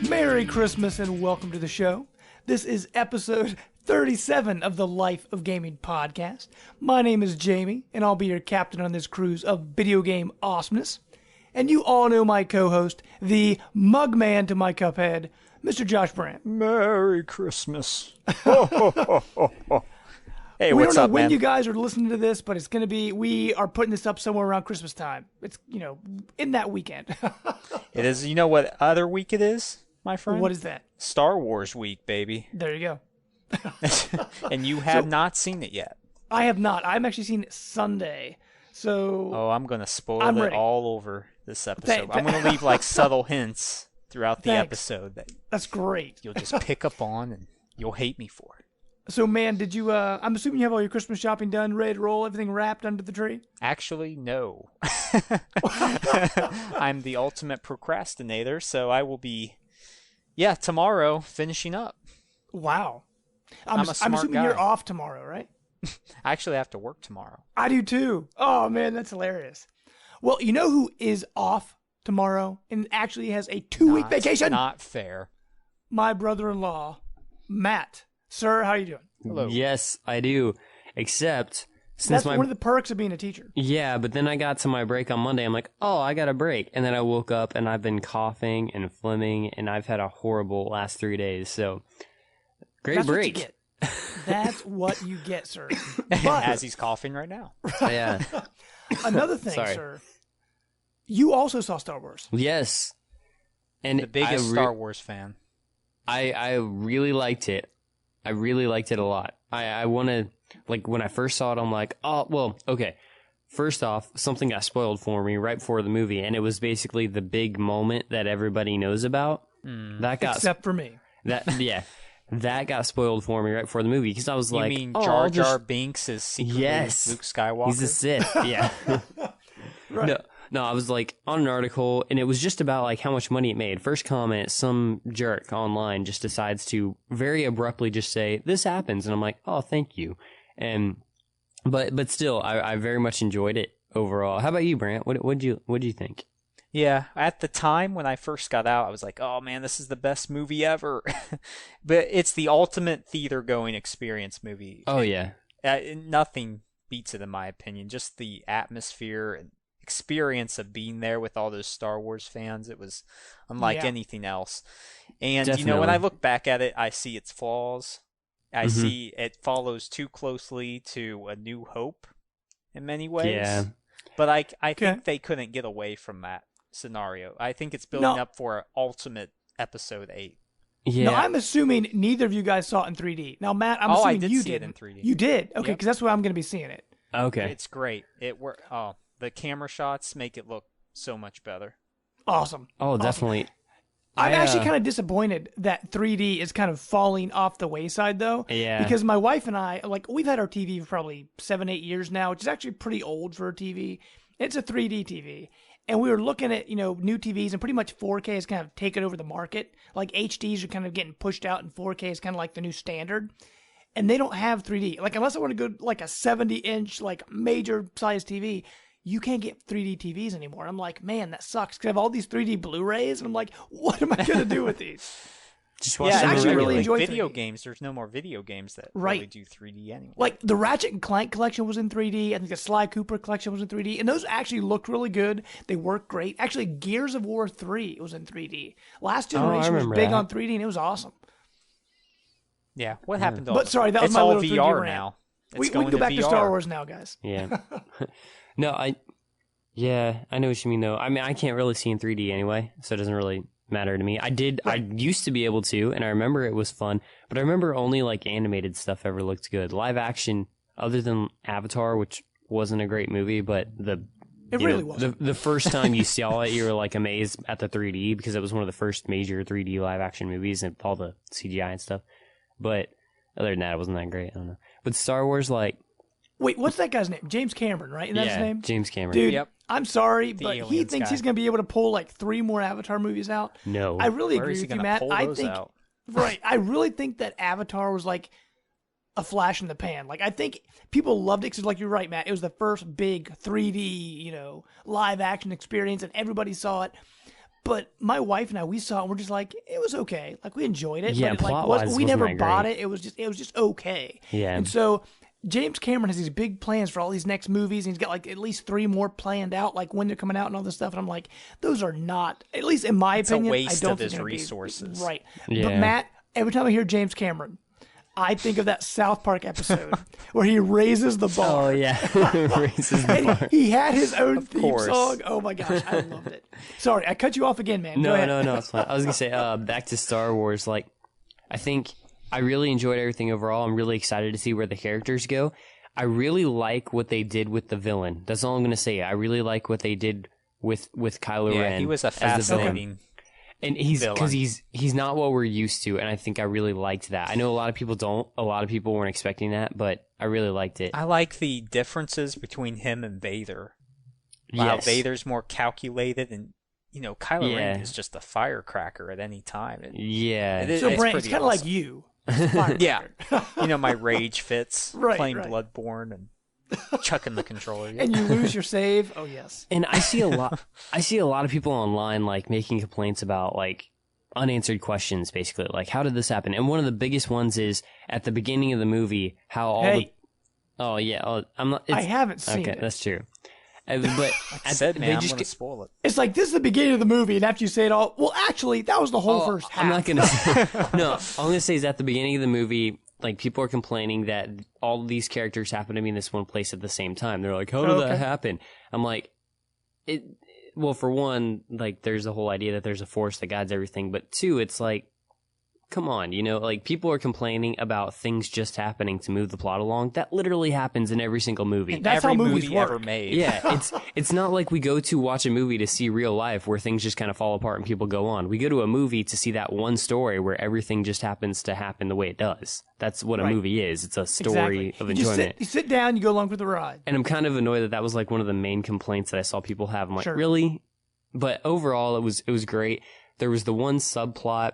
Merry Christmas and welcome to the show. This is episode 37 of the Life of Gaming podcast. My name is Jamie, and I'll be your captain on this cruise of video game awesomeness. And you all know my co-host, the mug man to my cuphead, Mr. Josh Brandt. Merry Christmas. we Hey, what's don't know up, when man? you guys are listening to this, but it's going to be, we are putting this up somewhere around Christmas time. It's, in that weekend. It is, you know what other week it is, my friend? What is that? Star Wars week, baby. There you go. And you have not seen it yet. I have not. I'm actually seen it Sunday. So Oh, I'm going to spoil it ready. all over this episode. I'm going to leave like subtle hints throughout the Thanks. episode that That's great. you'll just pick up on and you'll hate me for it. So, man, did you, I'm assuming you have all your Christmas shopping done, ready to roll, everything wrapped under the tree? Actually, no. I'm the ultimate procrastinator, so I will be, tomorrow finishing up. Wow. I'm a I'm smart assuming guy. you're off tomorrow, right? I actually have to work tomorrow. I do too. Oh, man, that's hilarious. Well, you know who is off tomorrow and actually has a 2-week vacation? Not fair. My brother-in-law, Matt. Sir, how are you doing? Hello. Yes, I do. Except since That's my one of the perks of being a teacher. yeah, but then I got to my break on Monday. I'm like, oh, I got a break, and then I woke up and I've been coughing and phlegming, and I've had a horrible last 3 days. So great That's break. what you get. That's what you get, sir. But As he's coughing right now. Yeah. another thing, Sorry. sir. You also saw Star Wars. Yes. And The biggest Star Wars fan. I really liked it. I really liked it a lot. I want to, like, when I first saw it, I'm like, oh, well, okay. First off, something got spoiled for me right before the movie, and it was basically the big moment that everybody knows about. That got Except for me. that got spoiled for me right before the movie because I was You like, mean oh, Jar I'll Jar just- Binks is secretly Yes. Luke Skywalker? He's a Sith. Yeah. Right. No, I was like on an article, and it was just about like how much money it made. First comment, some jerk online just decides to very abruptly just say this happens, and I'm like, oh, thank you. And but still, I very much enjoyed it overall. How about you, Brant? What'd you think? Yeah, at the time when I first got out, I was like, oh man, this is the best movie ever. But it's the ultimate theater-going experience movie. Oh yeah, Nothing beats it in my opinion. Just the atmosphere and experience of being there with all those Star Wars fans. It was unlike anything else. And Definitely. when I look back at it, I see its flaws. I see it follows too closely to A New Hope in many ways. Yeah. But I think they couldn't get away from that scenario. I think it's building up for ultimate episode 8. yeah. Now, I'm assuming neither of you guys saw it in 3D. Now, Matt, I'm assuming I did you see it did. in 3D. You did? Okay, Yep. because that's where I'm going to be seeing it. Okay. It's great. The camera shots make it look so much better. Awesome. Oh, Awesome. definitely. I'm actually kind of disappointed that 3D is kind of falling off the wayside, though. Yeah. Because my wife and I, we've had our TV for probably 7-8 years now, which is actually pretty old for a TV. It's a 3D TV. And we were looking at, new TVs, and pretty much 4K has kind of taken over the market. Like, HDs are kind of getting pushed out, and 4K is kind of like the new standard. And they don't have 3D. Like, unless I want to go, like, a 70-inch, major-sized TV, you can't get 3D TVs anymore. I'm like, man, that sucks. Because I have all these 3D Blu-rays, and I'm like, what am I going to do with these? Just watch Yeah, them I actually really regularly. enjoy video 3D. games. There's no more video games that Right. really do 3D anymore. Like, the Ratchet and Clank collection was in 3D. I think the Sly Cooper collection was in 3D. And those actually looked really good. They worked great. Actually, Gears of War 3 was in 3D. Last Generation was remember big that. on 3D, and it was awesome. Yeah, what happened to all But sorry, that was it's my all little 3D VR rant. now. We It's can going go back VR. to Star Wars now, guys. Yeah. No, I know what you mean though. I mean, I can't really see in 3D anyway, so it doesn't really matter to me. I used to be able to, and I remember it was fun, but I remember only animated stuff ever looked good. Live action, other than Avatar, which wasn't a great movie, but the It really was. The first time you saw it, you were like amazed at the 3D because it was one of the first major 3D live action movies and all the CGI and stuff. But other than that, it wasn't that great. I don't know. But Star Wars, like, wait, what's that guy's name? James Cameron, right? Isn't that his name? James Cameron. Dude, Yep. I'm sorry, The but he aliens thinks guy. he's going to be able to pull like 3 more Avatar movies out. No. I really Where agree is he with you, gonna Matt. pull I those think out? right. I really think that Avatar was like a flash in the pan. Like I think people loved it because, like you're right, Matt. It was the first big 3D, live action experience, and everybody saw it. But my wife and I, we saw it, and we're just like, it was okay. Like we enjoyed it. Yeah, but plot-wise, we wasn't never that bought great. it. It was just okay. Yeah. And so James Cameron has these big plans for all these next movies, and he's got like at least 3 more planned out, like when they're coming out and all this stuff. And I'm like, those are not, at least in my It's a opinion, waste I don't of think his they're gonna be- resources. Right. But Yeah. Matt, every time I hear James Cameron, I think of that South Park episode where he raises the bar. Oh, yeah. Raises the And bar. he had his own theme course. song. Oh my gosh, I loved it. Sorry, I cut you off again, man. Go No, ahead. no, it's fine. I was going to say, back to Star Wars, like, I think I really enjoyed everything overall. I'm really excited to see where the characters go. I really like what they did with the villain. That's all I'm going to say. I really like what they did with Kylo Yeah, Ren. he was a as the villain. fascinating. And he's villain. because he's not what we're used to, and I think I really liked that. I know a lot of people don't. A lot of people weren't expecting that, but I really liked it. I like the differences between him and Vader. Wow, Yes. Vader's more calculated, and Kylo Ren Yeah. is just a firecracker at any time. And Yeah. it is- So, it's Brant, it's pretty kind of like awesome. you. Yeah, my rage fits Right, playing right. Bloodborne and chucking the controller. And you lose your save. Oh, yes. And I see a lot. I see a lot of people online like making complaints about like unanswered questions, basically. Like, how did this happen? And one of the biggest ones is at the beginning of the movie, how all Hey. Oh yeah, I'm not. I It's, haven't seen okay, it. that's true. But I said, they man, I'm just going get- to spoil it. It's like, this is the beginning of the movie, and after you say it all, well, actually, that was the whole first half. I'm not gonna. No, all I'm gonna say is at the beginning of the movie, like people are complaining that all of these characters happen to be in this one place at the same time. They're like, "How did Okay. that happen?" I'm like, it. Well, for one, like there's the whole idea that there's a force that guides everything, but two, it's like, come on, like people are complaining about things just happening to move the plot along. That literally happens in every single movie. That's Every how movies movie work. ever made. Yeah, it's not like we go to watch a movie to see real life where things just kind of fall apart and people go on. We go to a movie to see that one story where everything just happens to happen the way it does. That's what a Right. movie is. It's a story Exactly. of You just enjoyment. you sit down, you go along for the ride. And I'm kind of annoyed that that was like one of the main complaints that I saw people have. I'm like, Sure. really? But overall, it was great. There was the one subplot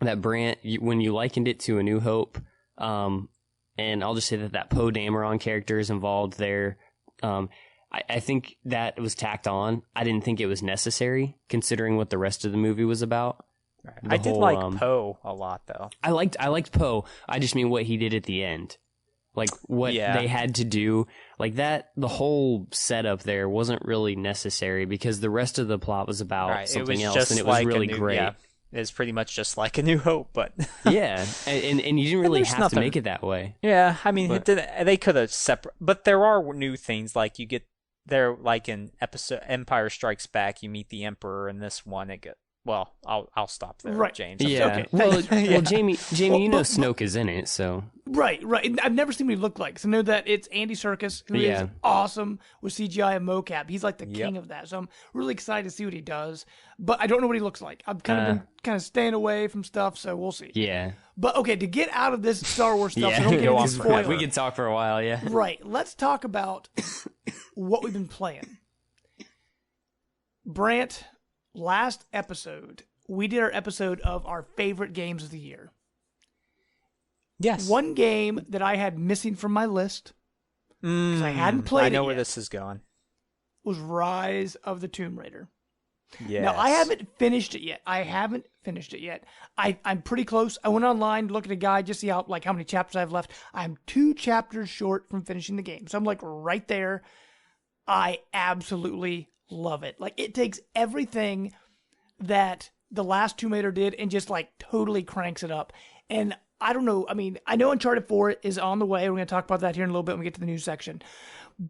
that Brant, when you likened it to A New Hope, and I'll just say that Poe Dameron character is involved there. I think that was tacked on. I didn't think it was necessary, considering what the rest of the movie was about. The I did whole, like Poe a lot, though. I liked Poe. I just mean what he did at the end. Like what Yeah. they had to do, like that. The whole setup there wasn't really necessary because the rest of the plot was about Right, something it was else, just and it was like really a new, great. Yeah, it's pretty much just like A New Hope, but Yeah, and you didn't really there's have nothing- to make it that way. yeah, I mean, But- they could have separate, but there are new things like you get there, like in episode Empire Strikes Back, you meet the Emperor. In this one, it get well. I'll stop there, Right. James. Yeah. okay. Well, Yeah. well, Jamie, Well, you know but- Snoke is in it, so Right. And I've never seen what he looked like. So I know that it's Andy Serkis, who is Yeah. awesome with CGI and mocap. He's like the king of that. So I'm really excited to see what he does. But I don't know what he looks like. I've kind of been kind of staying away from stuff, so we'll see. yeah. But okay, to get out of this Star Wars stuff, Yeah, so don't get Go any on forever. spoilers. we could talk for a while. Yeah. Right. Let's talk about what we've been playing. Brant, last episode, we did our episode of our favorite games of the year. Yes. One game that I had missing from my list, because I hadn't played I know it where yet, this is going. was Rise of the Tomb Raider. Yeah. Now, I haven't finished it yet. I'm pretty close. I went online to look at a guide just to see how many chapters I have left. I'm 2 chapters short from finishing the game. So I'm like right there. I absolutely love it. Like, it takes everything that the last Tomb Raider did and just like totally cranks it up. And I don't know. I mean, I know Uncharted 4 is on the way. We're going to talk about that here in a little bit when we get to the news section.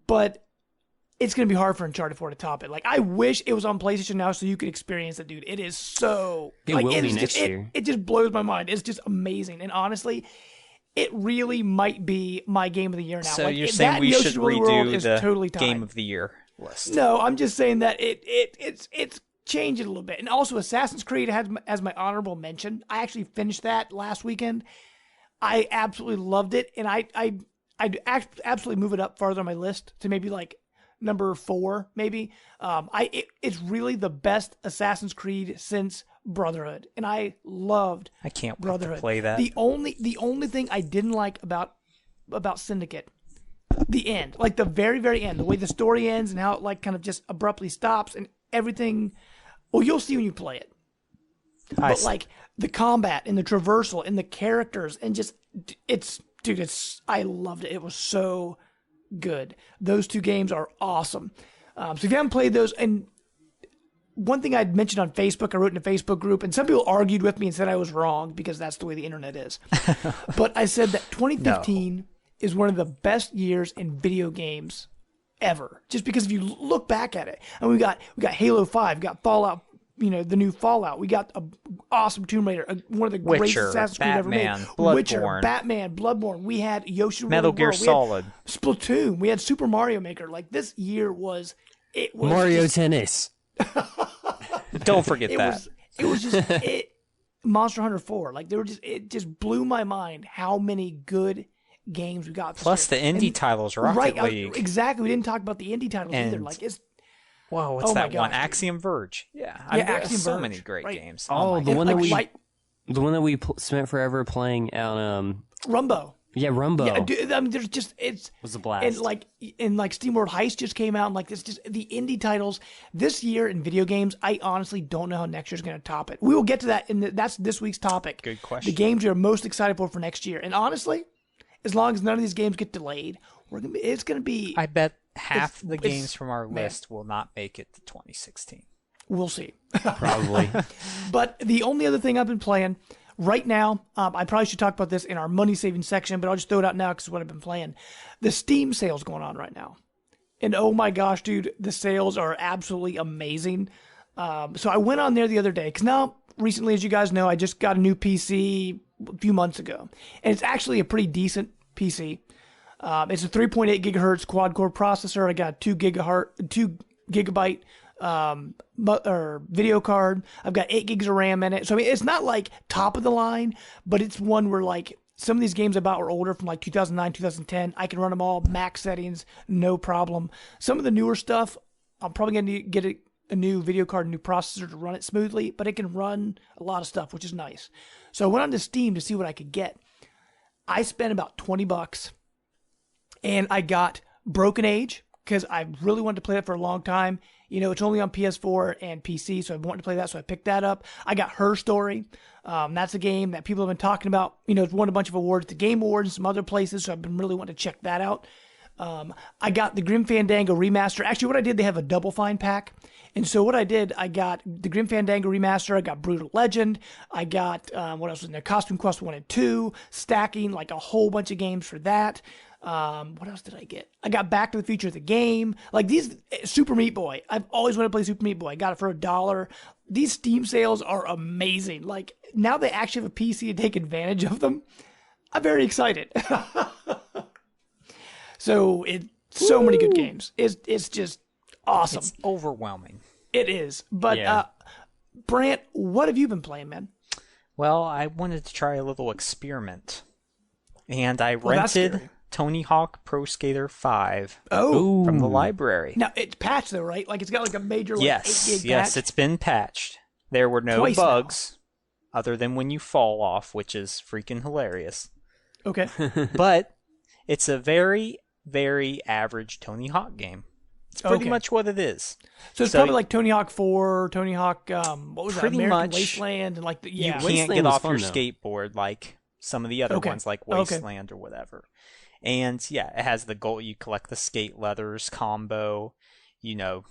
But it's going to be hard for Uncharted 4 to top it. Like, I wish it was on PlayStation now so you could experience it, dude. It is so... It like, will be is next just, year. It just blows my mind. It's just amazing. And honestly, it really might be my game of the year now. So like, you're that saying and we Yoshi's should Woolly World redo is the totally tied. game of the year? list. No, I'm just saying that it's changed it a little bit. And also Assassin's Creed has as my honorable mention. I actually finished that last weekend. I absolutely loved it, and I'd absolutely move it up farther on my list to maybe like number 4, maybe. It's really the best Assassin's Creed since Brotherhood, and I loved. I can't wait Brotherhood. to play that. The only thing I didn't like about Syndicate, the end, like the very very end, the way the story ends and how it like kind of just abruptly stops and everything. Well, you'll see when you play it. But like the combat and the traversal and the characters and just I loved it. It was so good. Those 2 games are awesome. So if you haven't played those, and one thing I'd mentioned on Facebook, I wrote in a Facebook group, and some people argued with me and said I was wrong because that's the way the internet is. But I said that 2015 is one of the best years in video games ever. Just because if you look back at it, and we got Halo 5, we got Fallout, the new Fallout. We got an awesome Tomb Raider, one of the greatest Assassin's Creed ever made. Witcher, Batman, Bloodborne. We had Yoshi Metal Gear Solid, Splatoon. We had Super Mario Maker. Like this year was Mario Tennis. Don't forget that. It was just Monster Hunter 4. Like it just blew my mind how many good games we got. Plus the indie titles, Rocket League. Exactly. We didn't talk about the indie titles either. Like whoa, what's that one? Axiom Verge. Yeah, Axiom so Verge. Many great games. The one that we spent forever playing on Rumbo. Yeah, Rumbo. Yeah, dude, I mean, there's just was a blast. And like SteamWorld Heist just came out, and like it's just the indie titles this year in video games. I honestly don't know how next year's going to top it. We will get to that, and that's this week's topic. Good question. The games you're most excited for next year, and honestly, as long as none of these games get delayed, it's going to be. I bet half the games from our list will not make it to 2016. We'll see. Probably. But the only other thing I've been playing right now, I probably should talk about this in our money saving section, but I'll just throw it out now because it's what I've been playing. The Steam sale's going on right now. And oh my gosh, dude, the sales are absolutely amazing. So I went on there the other day because now, recently, as you guys know, I just got a new PC a few months ago. And it's actually a pretty decent PC. It's a 3.8 gigahertz quad core processor. I got a 2 gigabyte video card. I've got 8 gigs of RAM in it. So I mean, it's not like top of the line, but it's one where like some of these games I bought were older from like 2009, 2010. I can run them all max settings, no problem. Some of the newer stuff, I'm probably going to get a new video card, a new processor to run it smoothly, but it can run a lot of stuff, which is nice. So I went onto Steam to see what I could get. I spent about $20 and I got Broken Age because I really wanted to play that for a long time. It's only on PS4 and PC, so I wanted to play that, so I picked that up. I got Her Story. That's a game that people have been talking about. It's won a bunch of awards at the Game Awards and some other places, so I've been really wanting to check that out. I got the Grim Fandango Remaster. Actually, what I did, they have a Double Fine pack. And so what I did, I got the Grim Fandango Remaster, I got Brutal Legend, I got, what else was in there? Costume Quest 1 and 2, stacking, like a whole bunch of games for that. What else did I get? I got Back to the Future the game. Like these, Super Meat Boy. I've always wanted to play Super Meat Boy. I got it for $1. These Steam sales are amazing. Like now they actually have a PC to take advantage of them. I'm very excited. So many good games. It's just awesome. It's overwhelming. It is. But Brant, what have you been playing, man? Well, I wanted to try a little experiment, and I rented Tony Hawk Pro Skater 5 from the library. Now, it's patched, though, right? Like, it's got, like, a major, 8 gig patch? Yes, it's been patched. There were no bugs, other than when you fall off, which is freaking hilarious. Okay. But it's a very, very average Tony Hawk game. It's pretty much what it is. So it's probably like Tony Hawk 4, Tony Hawk, what was that? American Wasteland, and like you can't get off your skateboard like some of the other ones, like Wasteland or whatever. And yeah, it has the goal. You collect the skate leathers combo. You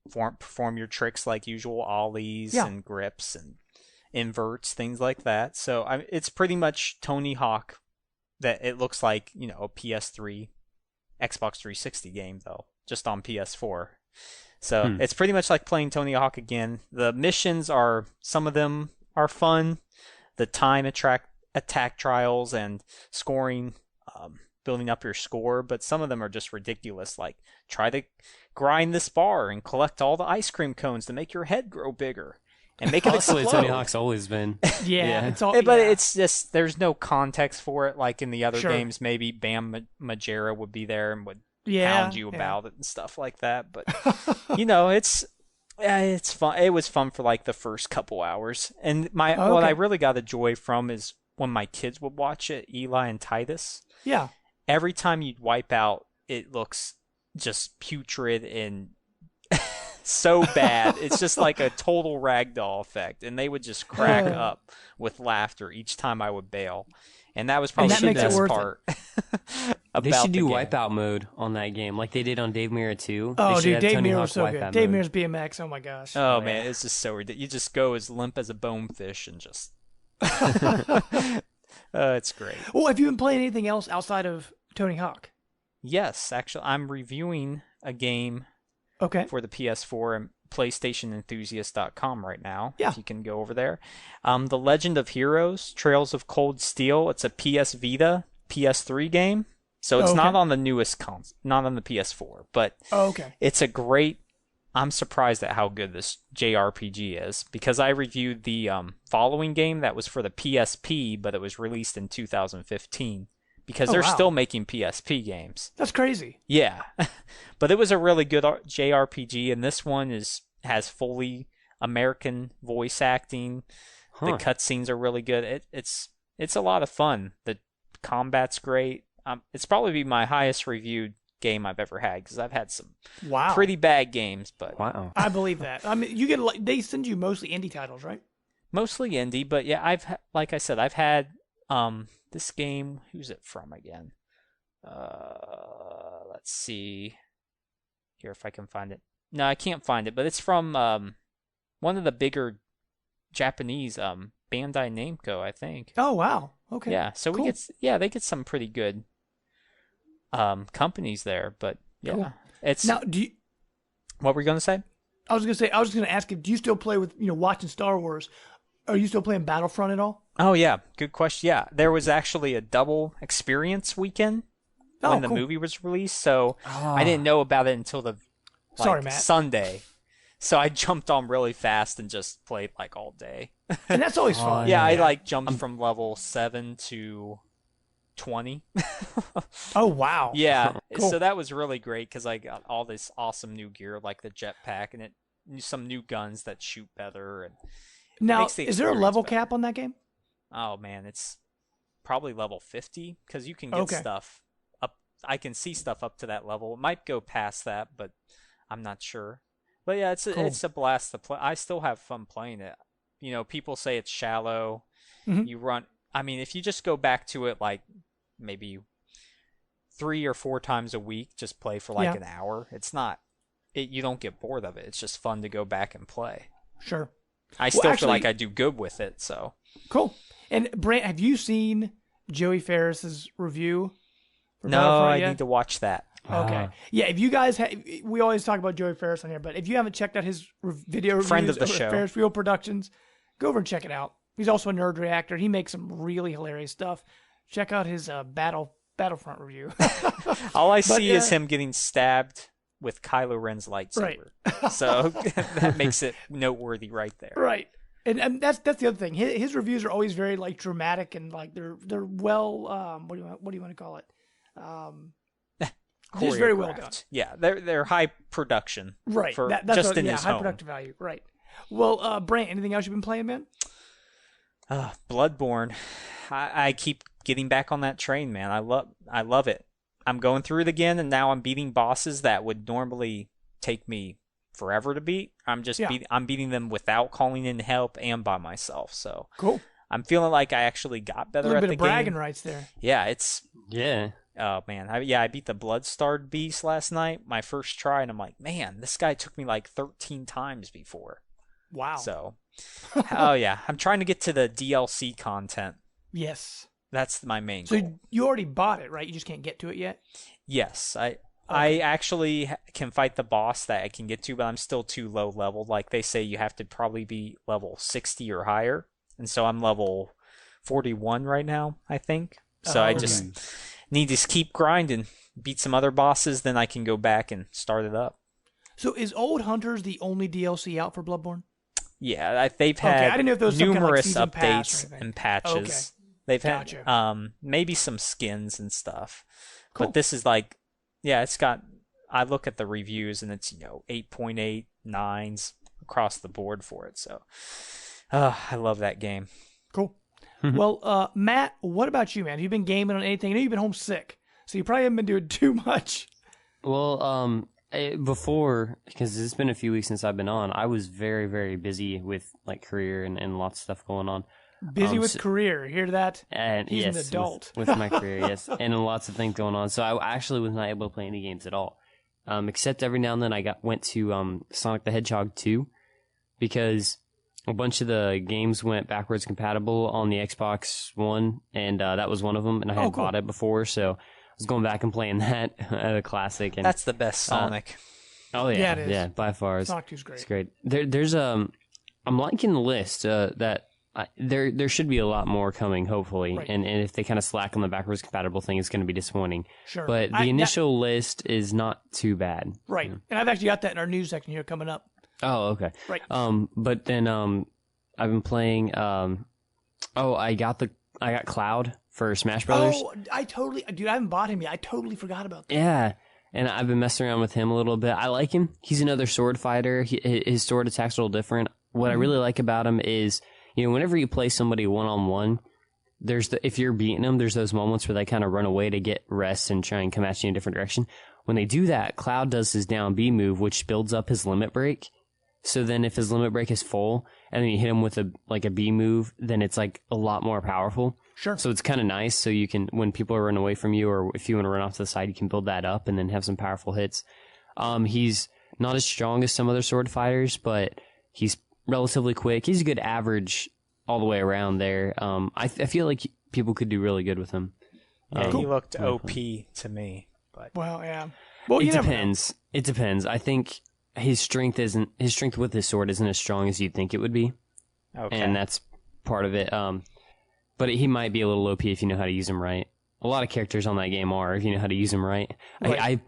perform your tricks like usual ollies and grips and inverts, things like that. So it's pretty much Tony Hawk. That it looks like a PS3, Xbox 360 game though, just on PS4. So it's pretty much like playing Tony Hawk again. The missions some of them are fun. The time attack trials and scoring building up your score, but some of them are just ridiculous. Like, try to grind this bar and collect all the ice cream cones to make your head grow bigger and make it explode. Tony Hawk's always been. Yeah. It's all, but it's just, there's no context for it. Like in the other Sure. games, maybe Bam Majera would be there and would Yeah. hound you about it and stuff like that. But, you know, it's fun. It was fun for like the first couple hours. And what I really got a joy from is when my kids would watch it, Eli and Titus. Yeah. Every time you'd wipe out, it looks just putrid and so bad. It's just like a total ragdoll effect. And they would just crack up with laughter each time I would bail. And that was probably the best part. They should do wipeout mode on that game, like they did on Dave Mirra 2. Oh, dude, Dave Mirra was so good. Dave Mirra's BMX, oh my gosh. Oh, man, it's just so ridiculous. You just go as limp as a bonefish and just... it's great. Well, have you been playing anything else outside of Tony Hawk? Yes, actually, I'm reviewing a game for the PS4 and PlayStationEnthusiast.com right now. Yeah. If you can go over there. The Legend of Heroes, Trails of Cold Steel. It's a PS Vita, PS3 game. So it's not on the newest console, not on the PS4, but it's a great... I'm surprised at how good this JRPG is, because I reviewed the following game that was for the PSP, but it was released in 2015, because they're still making PSP games. That's crazy. Yeah. But it was a really good JRPG, and this one has fully American voice acting. The cutscenes are really good. It's a lot of fun. The combat's great. It's probably my highest reviewed game I've ever had, because I've had some pretty bad games, but I believe that. I mean, you get they send you mostly indie titles, right? Mostly indie, but yeah, like I said, I've had this game. Who's it from again? Let's see here if I can find it. No, I can't find it, but it's from one of the bigger Japanese Bandai Namco, I think. Oh wow, okay. Yeah, so cool. they get some pretty good companies there, but yeah, cool. It's now. What were you gonna say? I was just gonna ask if do you still play with watching Star Wars? Are you still playing Battlefront at all? Oh yeah, good question. Yeah, there was actually a double experience weekend when the movie was released, so I didn't know about it until the Sunday. So I jumped on really fast and just played like all day. And that's always fun. Yeah, I jumped from level 7 to 20. Oh wow. Yeah. Cool. So that was really great, because I got all this awesome new gear, like the jetpack, and some new guns that shoot better. And now, is there a level cap on that game? Oh man, it's probably level 50, because you can get stuff up. I can see stuff up to that level. It might go past that, but I'm not sure. But yeah, it's a blast to play. I still have fun playing it. People say it's shallow. Mm-hmm. You run. I mean, if you just go back to it like maybe 3 or 4 times a week, just play for like an hour. It's not. You don't get bored of it. It's just fun to go back and play. Sure. I still feel like I do good with it. So cool. And Brant, have you seen Joey Ferris's review? No, I need to watch that. Okay. Yeah, if you guys we always talk about Joey Ferris on here, but if you haven't checked out his video reviews, friend of the show, Ferris Wheel Productions, go over and check it out. He's also a nerd reactor. He makes some really hilarious stuff. Check out his Battlefront review. All I see is him getting stabbed with Kylo Ren's lightsaber. Right. So that makes it noteworthy right there. Right. And that's the other thing. His reviews are always very dramatic, and they're well what do you want to call it? Just very well done. Yeah, they're high production. Right. That's just in his high production value. Right. Well, Brant, anything else you've been playing, man? Bloodborne. I keep getting back on that train, man. I love it. I'm going through it again, and now I'm beating bosses that would normally take me forever to beat. I'm beating them without calling in help and by myself. So cool. I'm feeling like I actually got better at the game. A little bit of bragging rights there. Yeah, Oh man, I beat the Blood-Starved Beast last night, my first try, and I'm like, man, this guy took me like 13 times before. Wow. So, oh yeah, I'm trying to get to the DLC content. Yes. That's my main goal. So you already bought it, right? You just can't get to it yet? Yes, I actually can fight the boss that I can get to, but I'm still too low level. Like they say, you have to probably be level 60 or higher, and so I'm level 41 right now, I think. So need to keep grinding, beat some other bosses, then I can go back and start it up. So is Old Hunters the only DLC out for Bloodborne? Yeah, they've had I didn't know if there was numerous some kind of like updates season pass and patches. Okay. They've Gotcha. had maybe some skins and stuff. Cool. But this is like, yeah, it's got, I look at the reviews and it's, 8.8, 9s across the board for it. So, I love that game. Cool. Well, Matt, what about you, man? Have you been gaming on anything? I know you've been homesick, so you probably haven't been doing too much. Well, before, because it's been a few weeks since I've been on, I was very, very busy with like career and lots of stuff going on. Busy with career, hear that? And he's yes, an adult with my career, yes, and lots of things going on. So I actually was not able to play any games at all, except every now and then I went to Sonic the Hedgehog 2 because a bunch of the games went backwards compatible on the Xbox One, and that was one of them. And I had bought it before, so I was going back and playing that, the classic. And that's the best Sonic. Oh yeah, yeah, it is. Yeah, by far. Sonic 2's great. It's great. There's I'm liking the list that. There should be a lot more coming, hopefully, right. and if they kind of slack on the backwards compatible thing, it's going to be disappointing. Sure. But the initial list is not too bad. Right. And I've actually got that in our news section here coming up. Oh, okay. Right. But then I've been playing. I got Cloud for Smash Brothers. Oh, I haven't bought him yet. I totally forgot about that. Yeah. And I've been messing around with him a little bit. I like him. He's another sword fighter. His sword attack's a little different. What I really like about him is, whenever you play somebody one-on-one, if you're beating them, there's those moments where they kind of run away to get rest and try and come at you in a different direction. When they do that, Cloud does his down B move, which builds up his limit break. So then if his limit break is full, and then you hit him with a B move, then it's like a lot more powerful. Sure. So it's kind of nice. So you can, when people are running away from you, or if you want to run off to the side, you can build that up and then have some powerful hits. He's not as strong as some other sword fighters, but he's relatively quick. He's a good average all the way around there. I feel like people could do really good with him. Yeah, he looked OP to me. But well, yeah. Well, it depends. It depends. I think his strength with his sword isn't as strong as you'd think it would be. Okay. And that's part of it. But he might be a little OP if you know how to use him right. A lot of characters on that game are, if you know how to use them right. I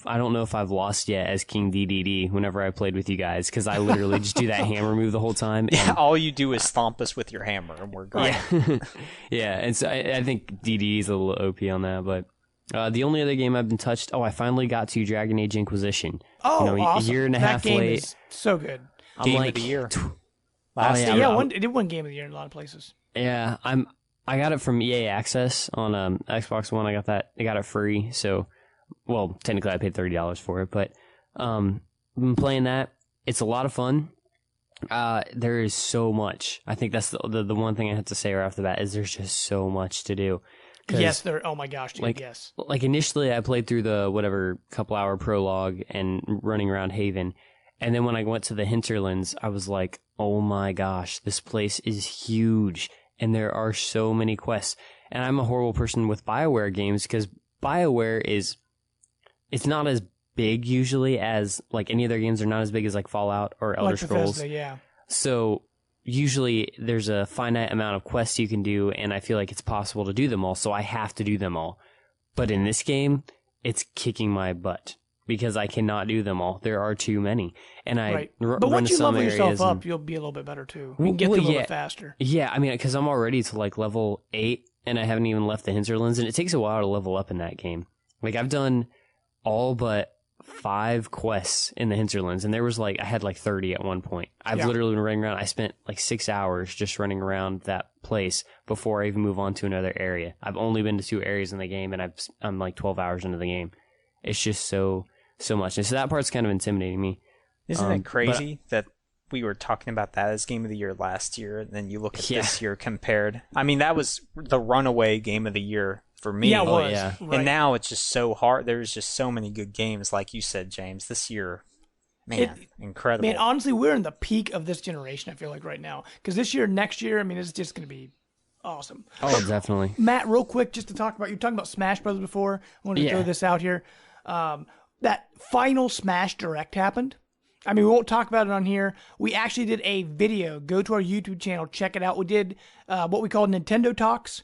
don't know if I've lost yet as King DDD whenever I played with you guys, because I literally just do that hammer move the whole time. Yeah, all you do is stomp us with your hammer, and we're good. Yeah, yeah. And so I think DDD is a little OP on that. But the only other game I've been touched, I finally got to Dragon Age Inquisition. Oh, awesome. A year and a half game late. Is so good. Game of the year. Last year. Yeah, it did win Game of the Year in a lot of places. Yeah, I got it from EA Access on Xbox One. I got it free. So, well, technically I paid $30 for it, but I've been playing that. It's a lot of fun. There is so much. I think that's the one thing I have to say right off the bat is there's just so much to do. Yes, oh my gosh, dude, yes. Like initially I played through the whatever couple hour prologue and running around Haven. And then when I went to the hinterlands, I was like, oh my gosh, this place is huge. And there are so many quests. And I'm a horrible person with BioWare games because BioWare it's not as big usually as, like, any of their games are not as big as, like, Fallout or Elder Scrolls. Bethesda, yeah. So usually there's a finite amount of quests you can do, and I feel like it's possible to do them all, so I have to do them all. But in this game, it's kicking my butt because I cannot do them all. There are too many. And but once you level yourself up, you'll be a little bit better too. You can get through a little bit faster. Yeah, I mean, because I'm already to like level 8, and I haven't even left the hinterlands, and it takes a while to level up in that game. Like, I've done all but 5 quests in the hinterlands, and there was I had 30 at one point. I've literally been running around. I spent 6 hours just running around that place before I even move on to another area. I've only been to 2 areas in the game, and I'm 12 hours into the game. It's just so much. And so that part's kind of intimidating me. Isn't it crazy that we were talking about that as Game of the Year last year, and then you look at this year compared? I mean, that was the runaway Game of the Year for me. Yeah, it was. Yeah. Right. And now it's just so hard. There's just so many good games, like you said, James. This year, incredible. Man, honestly, we're in the peak of this generation, I feel like, right now. Because this year, next year, I mean, it's just going to be awesome. Oh, definitely. Matt, real quick, just to talk about, you were talking about Smash Brothers before. I wanted to throw this out here. That final Smash Direct happened. I mean, we won't talk about it on here. We actually did a video. Go to our YouTube channel, check it out. We did what we call Nintendo Talks.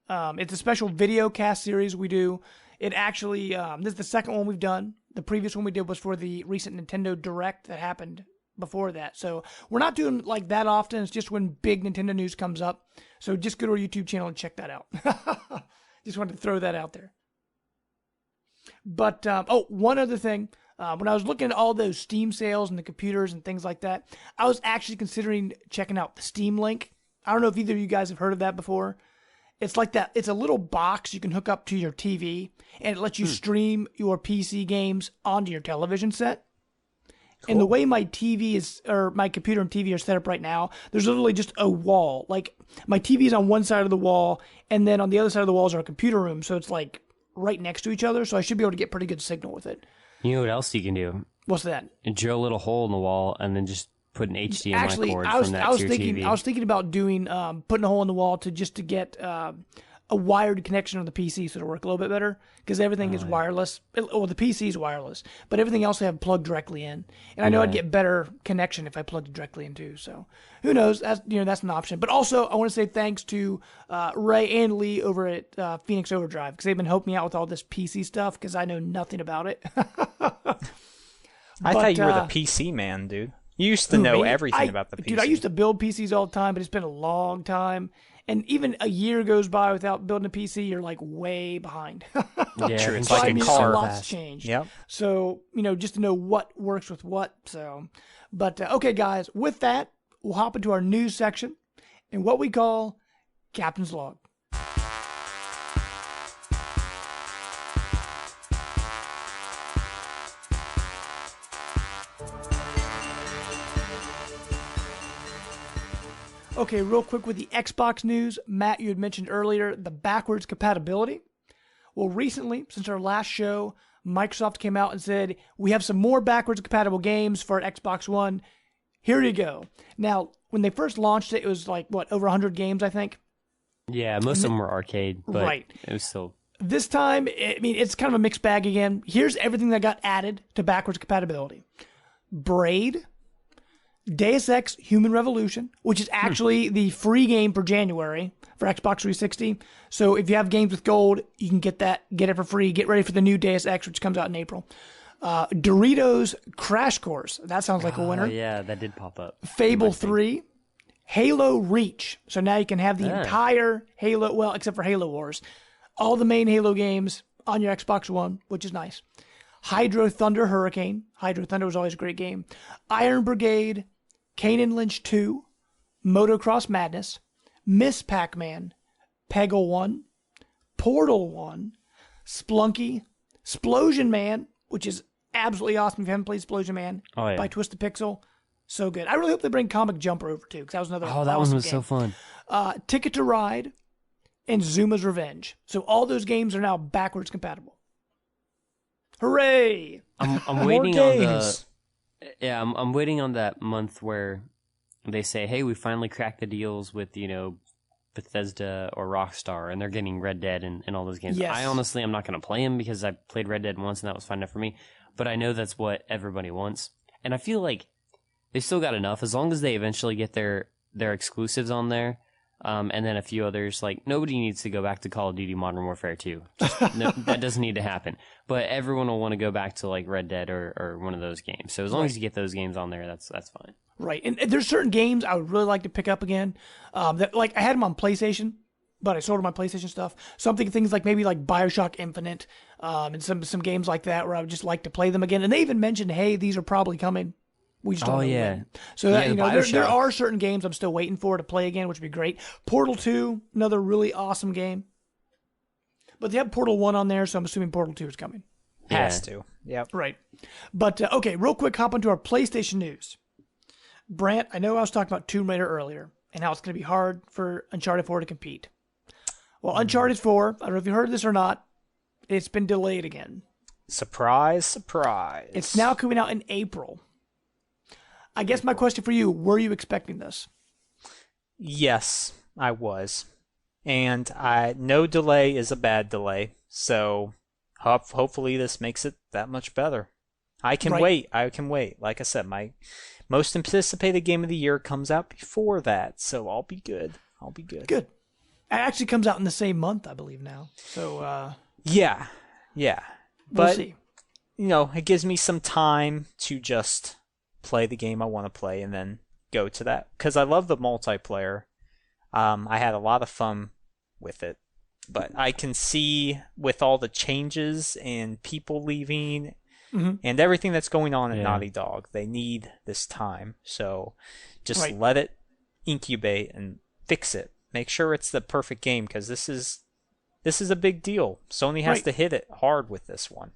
It's a special video cast series we do. It actually, this is the second one we've done. The previous one we did was for the recent Nintendo Direct that happened before that. So we're not doing like that often. It's just when big Nintendo news comes up. So just go to our YouTube channel and check that out. Just wanted to throw that out there. But, one other thing. When I was looking at all those Steam sales and the computers and things like that, I was actually considering checking out the Steam Link. I don't know if either of you guys have heard of that before. It's like that. It's a little box you can hook up to your TV, and it lets you stream your PC games onto your television set. Cool. And the way my computer and TV are set up right now, there's literally just a wall. Like, my TV is on one side of the wall, and then on the other side of the wall is our computer room, so it's like right next to each other, so I should be able to get pretty good signal with it. You know what else you can do? What's that? Drill a little hole in the wall and then just put an HDMI cord from that to your TV. I was thinking about doing putting a hole in the wall to get a wired connection on the PC so it'll work a little bit better, because everything is wireless. Well, the PC is wireless, but everything else I have plugged directly in. And I know I'd get better connection if I plugged it directly in too. So who knows? That's an option. But also, I want to say thanks to Ray and Lee over at Phoenix Overdrive, because they've been helping me out with all this PC stuff because I know nothing about it. I thought you were the PC man, dude. You used to know everything about the PC. Dude, I used to build PCs all the time, but it's been a long time. And even a year goes by without building a PC, you're like way behind. Yeah, true. It's like a car. A lot's changed. Yep. So, just to know what works with what. So, but okay, guys, with that, we'll hop into our news section and what we call Captain's Log. Okay, real quick with the Xbox news. Matt, you had mentioned earlier the backwards compatibility. Well, recently, since our last show, Microsoft came out and said, we have some more backwards compatible games for Xbox One. Here you go. Now, when they first launched it, it was like, over 100 games, I think? Yeah, most of them were arcade, but right. It was still... This time, it's kind of a mixed bag again. Here's everything that got added to backwards compatibility. Braid, Deus Ex Human Revolution, which is actually the free game for January for Xbox 360. So if you have games with gold, you can get it for free. Get ready for the new Deus Ex, which comes out in April. Doritos Crash Course. That sounds like a winner. Yeah, that did pop up. Fable 3. Halo Reach. So now you can have the entire Halo, well, except for Halo Wars, all the main Halo games on your Xbox One, which is nice. Hydro Thunder Hurricane. Hydro Thunder was always a great game. Iron Brigade. Kane and Lynch 2, Motocross Madness, Miss Pac-Man, Peggle 1, Portal 1, Splunky, Splosion Man, which is absolutely awesome if you haven't played Splosion Man, by Twisted Pixel. So good. I really hope they bring Comic Jumper over too, because that was another awesome that one was game. So fun. Ticket to Ride, and Zuma's Revenge. So all those games are now backwards compatible. Hooray! I'm waiting on the... Yeah, I'm waiting on that month where they say, hey, we finally cracked the deals with, Bethesda or Rockstar, and they're getting Red Dead and all those games. Yes. I honestly, I'm not going to play them because I played Red Dead once and that was fine enough for me. But I know that's what everybody wants. And I feel like they still got enough as long as they eventually get their exclusives on there. And then a few others, like nobody needs to go back to Call of Duty Modern Warfare 2. That doesn't need to happen. But everyone will want to go back to like Red Dead or one of those games. So as long as you get those games on there, that's fine. Right. And there's certain games I would really like to pick up again. That like I had them on PlayStation, but I sold my PlayStation stuff. So I'm thinking things like maybe like BioShock Infinite, and some games like that where I would just like to play them again. And they even mentioned, hey, these are probably coming. We just don't know when. So there are certain games I'm still waiting for to play again, which would be great. Portal 2, another really awesome game. But they have Portal 1 on there, so I'm assuming Portal 2 is coming. Has to. Yep. Right. But, okay, real quick, hop into our PlayStation news. Brant, I know I was talking about Tomb Raider earlier and how it's going to be hard for Uncharted 4 to compete. Well, Uncharted 4, I don't know if you heard this or not, it's been delayed again. Surprise, surprise. It's now coming out in April. I guess my question for you, were you expecting this? Yes, I was. And no delay is a bad delay. So hopefully this makes it that much better. I can wait. Like I said, my most anticipated game of the year comes out before that. So I'll be good. Good. actually comes out in the same month, I believe now. So yeah. We'll But see. it gives me some time to just play the game I want to play and then go to that, because I love the multiplayer. I had a lot of fun with it, but I can see with all the changes and people leaving and everything that's going on at Naughty Dog, they need this time. So just let it incubate and fix it. Make sure it's the perfect game, because this is a big deal. Sony has to hit it hard with this one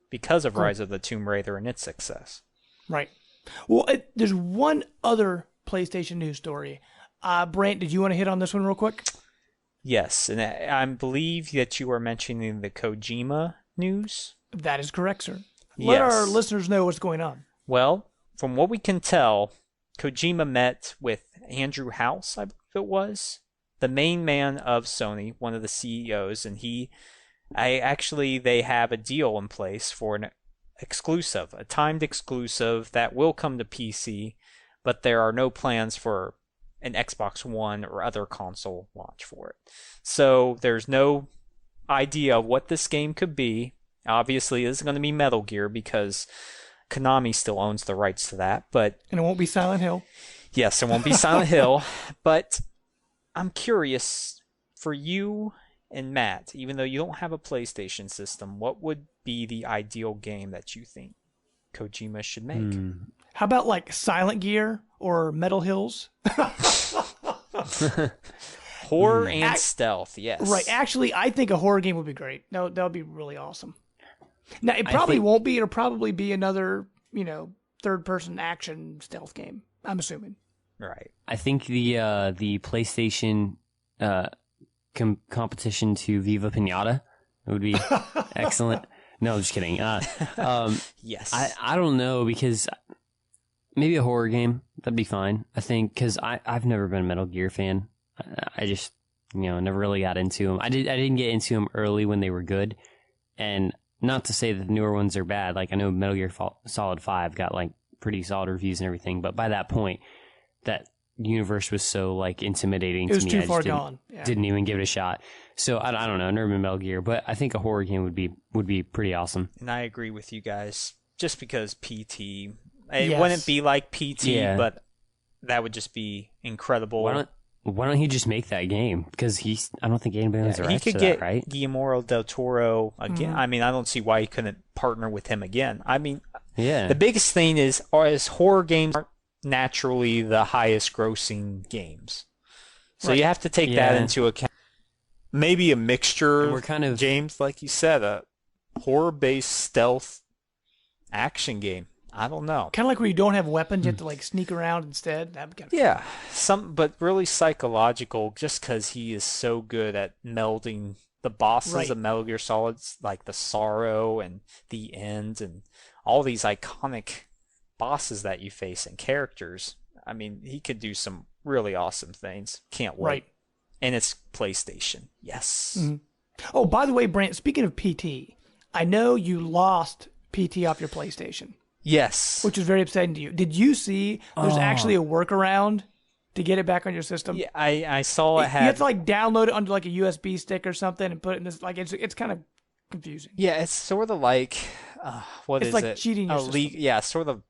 because of Rise of the Tomb Raider and its success. Right. Well, there's one other PlayStation news story. Brant, did you want to hit on this one real quick? Yes, and I believe that you were mentioning the Kojima news. That is correct, sir. Let our listeners know what's going on. Well, from what we can tell, Kojima met with Andrew House, I believe it was, the main man of Sony, one of the CEOs, and they have a deal in place for an exclusive, a timed exclusive that will come to PC, but there are no plans for an Xbox One or other console launch for it. So there's no idea of what this game could be. Obviously, this is going to be Metal Gear because Konami still owns the rights to that. And it won't be Silent Hill. Yes, it won't be Silent Hill. But I'm curious, for you and Matt, even though you don't have a PlayStation system, what would be the ideal game that you think Kojima should make? How about like Silent Gear or Metal Hills? Horror and stealth, yes. Right. Actually, I think a horror game would be great. No, that would be really awesome. Now, it probably won't be. It'll probably be another, third-person action stealth game, I'm assuming. Right. I think the PlayStation competition to Viva Pinata would be excellent. No, I'm just kidding. Yes. I don't know, because maybe a horror game, that'd be fine. I think, because I've never been a Metal Gear fan. I just, never really got into them. I didn't get into them early when they were good. And not to say that the newer ones are bad. Like, I know Metal Gear Solid 5 got, like, pretty solid reviews and everything. But by that point, that universe was so, like, intimidating to me. It was too far gone. Yeah. Didn't even give it a shot. So, I don't know. I've never been Metal Gear. But I think a horror game would be pretty awesome. And I agree with you guys. Just because PT... It wouldn't be like PT, but that would just be incredible. Why don't he just make that game? Because I don't think anybody has the rights to that, right? He could get Guillermo del Toro again. I mean, I don't see why he couldn't partner with him again. I mean, the biggest thing is horror games aren't naturally the highest grossing games. So you have to take that into account. Maybe a mixture of games, like you said, a horror-based stealth action game. I don't know. Kind of like where you don't have weapons, you have to like sneak around instead. That'd be kind of fun. But really psychological, just because he is so good at melding the bosses of Metal Gear Solid, like the Sorrow and the End, and all these iconic bosses that you face and characters. I mean, he could do some really awesome things. Can't wait. Right. And it's PlayStation. Yes. Mm-hmm. Oh, by the way, Brant, speaking of PT, I know you lost PT off your PlayStation. Yes. Which is very upsetting to you. Did you see there's actually a workaround to get it back on your system? Yeah, I saw it had... You have to like download it onto like a USB stick or something and put it in this, like it's kind of confusing. Yeah, it's sort of like, it's like cheating your system. Yeah, sort of,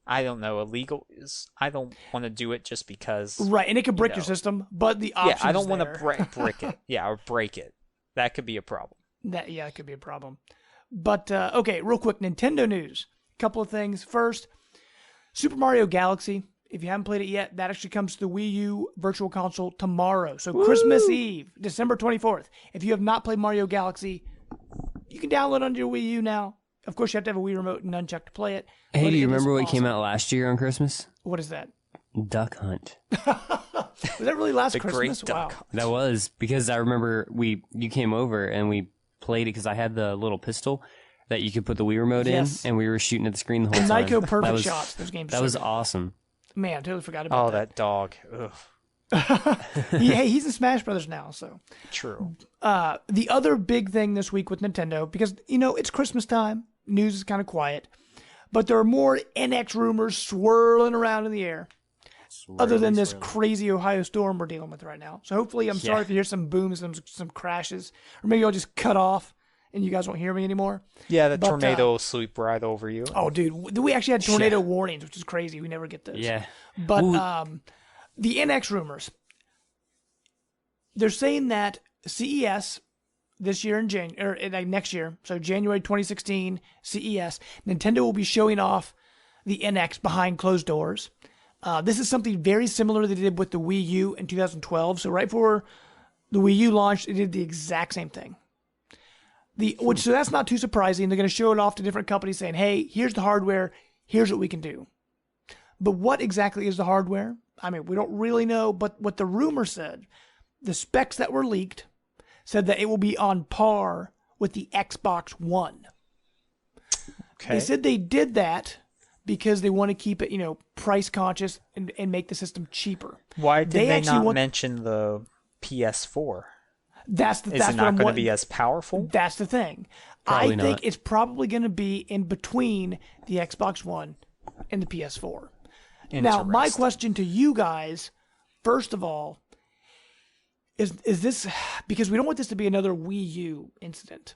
I don't know, illegal is, I don't want to do it just because... Right, and it could brick your system, but the option I don't want to brick it. Yeah, or break it. That could be a problem. That could be a problem. But, okay, real quick, Nintendo news. Couple of things. First, Super Mario Galaxy. If you haven't played it yet, that actually comes to the Wii U Virtual Console tomorrow. So Christmas Eve, December 24th. If you have not played Mario Galaxy, you can download it onto your Wii U now. Of course, you have to have a Wii remote and nunchuck to play it. Hey, do you remember what came out last year on Christmas? What is that? Duck Hunt. Was that really last Christmas? Great Duck Hunt. That was, because I remember you came over and we played it because I had the little pistol that you could put the Wii remote in, and we were shooting at the screen the whole time. Nyko perfect shots. Those games. That was awesome. Man, I totally forgot about that. Oh, that dog. Ugh. He's in Smash Brothers now, so. True. The other big thing this week with Nintendo, because, it's Christmas time, news is kind of quiet, but there are more NX rumors swirling around in the air. other than this crazy Ohio storm we're dealing with right now. So hopefully, I'm sorry if you hear some booms and some crashes, or maybe I'll just cut off and you guys won't hear me anymore. Yeah, the tornado will sweep right over you. Oh, dude, we actually had tornado warnings, which is crazy. We never get those. Yeah. But the NX rumors, they're saying that CES this year next year, so January 2016 CES, Nintendo will be showing off the NX behind closed doors. This is something very similar they did with the Wii U in 2012. So right before the Wii U launched, it did the exact same thing. So that's not too surprising. They're going to show it off to different companies saying, hey, here's the hardware. Here's what we can do. But what exactly is the hardware? I mean, we don't really know, but what the rumor said, the specs that were leaked, said that it will be on par with the Xbox One. Okay. They said they did that because they want to keep it, price conscious and make the system cheaper. Why did they not mention the PS4? Is it not going to be as powerful? That's the thing. I think it's probably going to be in between the Xbox One and the PS4. Now, my question to you guys, first of all, is this, because we don't want this to be another Wii U incident.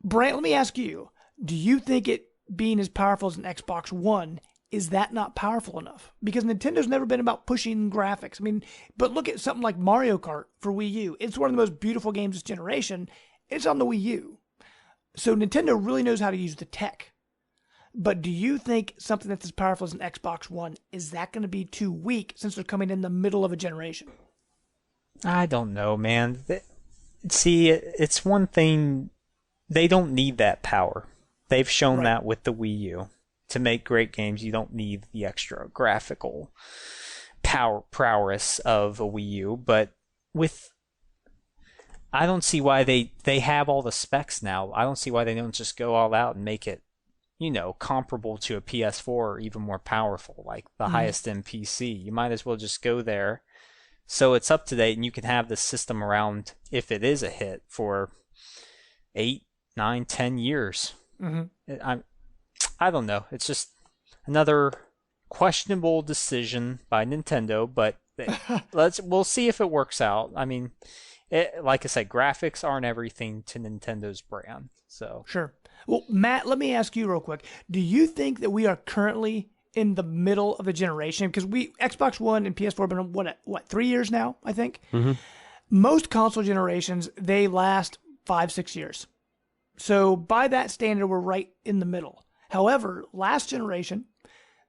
Brant, let me ask you, do you think it being as powerful as an Xbox One, is that not powerful enough? Because Nintendo's never been about pushing graphics. I mean, but look at something like Mario Kart for Wii U. It's one of the most beautiful games this generation. It's on the Wii U. So Nintendo really knows how to use the tech. But do you think something that's as powerful as an Xbox One, is that going to be too weak since they're coming in the middle of a generation? I don't know, man. See, it's one thing. They don't need that power. They've shown that with the Wii U. To make great games, you don't need the extra graphical prowess of a Wii U. But I don't see why they have all the specs now. I don't see why they don't just go all out and make it, comparable to a PS4 or even more powerful, like the highest end PC. You might as well just go there so it's up to date and you can have the system around, if it is a hit, for 8, 9, 10 years. I don't know. It's just another questionable decision by Nintendo, but we'll see if it works out. I mean, like I said, graphics aren't everything to Nintendo's brand. So sure. Well, Matt, let me ask you real quick. Do you think that we are currently in the middle of the generation? Because Xbox One and PS4 have been what 3 years now, I think. Mm-hmm. Most console generations, they last 5-6 years. So by that standard, we're right in the middle. However, last generation,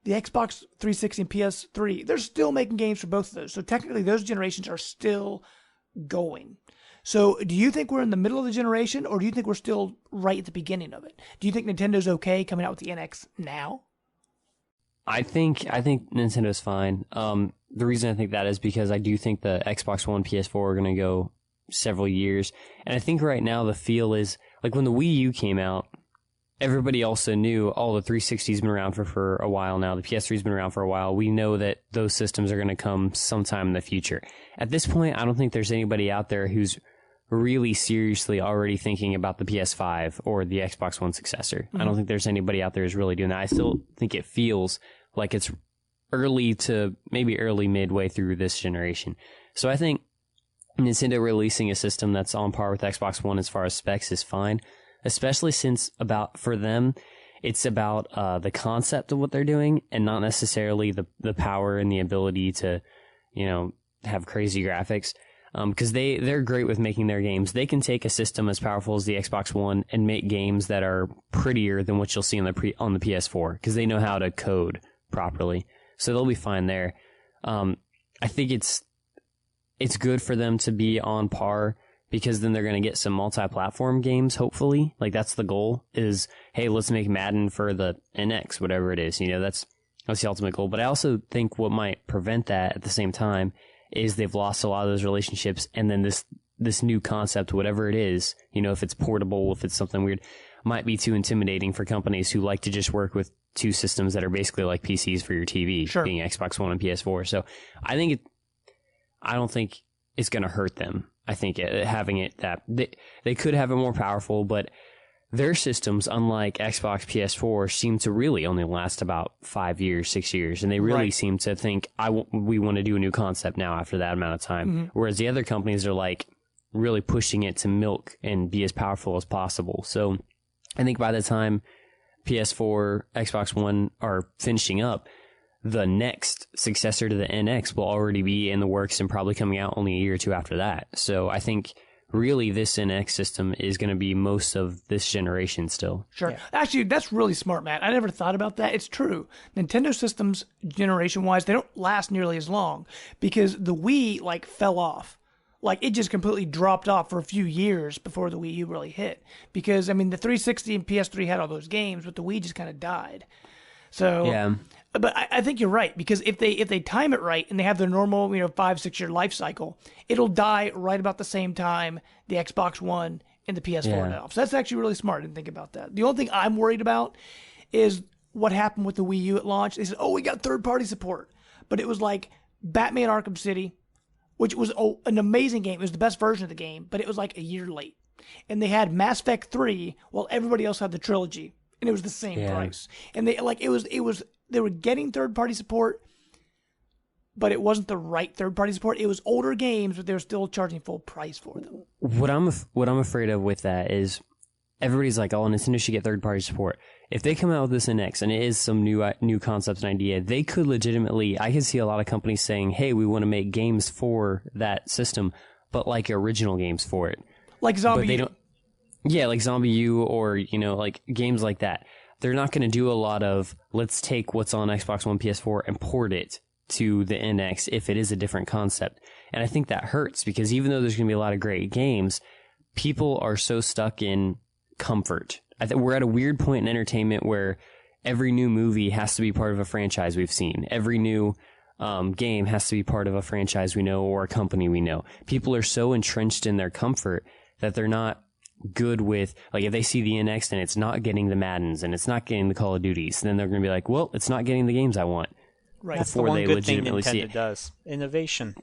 the Xbox 360 and PS3, they're still making games for both of those. So technically, those generations are still going. So do you think we're in the middle of the generation, or do you think we're still right at the beginning of it? Do you think Nintendo's okay coming out with the NX now? I think Nintendo's fine. The reason I think that is because I do think the Xbox One, PS4 are going to go several years. And I think right now the feel is, like when the Wii U came out, everybody also knew, the 360's been around for a while now. The PS3's been around for a while. We know that those systems are going to come sometime in the future. At this point, I don't think there's anybody out there who's really seriously already thinking about the PS5 or the Xbox One successor. Mm-hmm. I don't think there's anybody out there who's really doing that. I still think it feels like it's early to maybe early midway through this generation. So I think Nintendo releasing a system that's on par with Xbox One as far as specs is fine. Especially since for them, it's about the concept of what they're doing and not necessarily the power and the ability to, have crazy graphics. Because they're great with making their games. They can take a system as powerful as the Xbox One and make games that are prettier than what you'll see on the PS4 because they know how to code properly. So they'll be fine there. I think it's good for them to be on par, because then they're going to get some multi-platform games, hopefully. Like, that's the goal, is, hey, let's make Madden for the NX, whatever it is. That's the ultimate goal. But I also think what might prevent that at the same time is they've lost a lot of those relationships, and then this new concept, whatever it is, if it's portable, if it's something weird, might be too intimidating for companies who like to just work with two systems that are basically like PCs for your TV, sure, being Xbox One and PS4. So I don't think it's going to hurt them. I think having it that they could have it more powerful, but their systems, unlike Xbox, PS4, seem to really only last about 5 years, 6 years. And they really seem to think, we want to do a new concept now after that amount of time. Mm-hmm. Whereas the other companies are like really pushing it to milk and be as powerful as possible. So I think by the time PS4, Xbox One are finishing up, the next successor to the NX will already be in the works and probably coming out only a year or two after that. So I think really this NX system is going to be most of this generation still. Sure. Yeah. Actually, that's really smart, Matt. I never thought about that. It's true. Nintendo systems, generation-wise, they don't last nearly as long because the Wii, like, fell off. Like, it just completely dropped off for a few years before the Wii U really hit. Because, I mean, the 360 and PS3 had all those games, but the Wii just kind of died. So, yeah. But I think you're right, because if they time it right and they have their normal 5-6 year life cycle, it'll die right about the same time the Xbox One and the PS4 died off. So that's actually really smart. I didn't think about that. The only thing I'm worried about is what happened with the Wii U at launch. They said, we got third-party support. But it was like Batman Arkham City, which was an amazing game. It was the best version of the game, but it was like a year late. And they had Mass Effect 3 while everybody else had the trilogy, and it was the same price. And they were getting third-party support, but it wasn't the right third-party support. It was older games, but they were still charging full price for them. What I'm afraid of with that is everybody's like, Nintendo should get third-party support. If they come out with this NX and it is some new concept and idea, they could legitimately, I can see a lot of companies saying, hey, we want to make games for that system, but like original games for it. Like Zombie U. Yeah, like Zombie U or, like games like that. They're not going to do a lot of, let's take what's on Xbox One, PS4 and port it to the NX if it is a different concept. And I think that hurts because even though there's going to be a lot of great games, people are so stuck in comfort. I think we're at a weird point in entertainment where every new movie has to be part of a franchise we've seen. Every new game has to be part of a franchise we know or a company we know. People are so entrenched in their comfort that they're not good with, like, if they see the NX and it's not getting the Maddens and it's not getting the Call of Duties, then they're going to be like, well, it's not getting the games I want. Right. That's the one good thing Nintendo does. Innovation.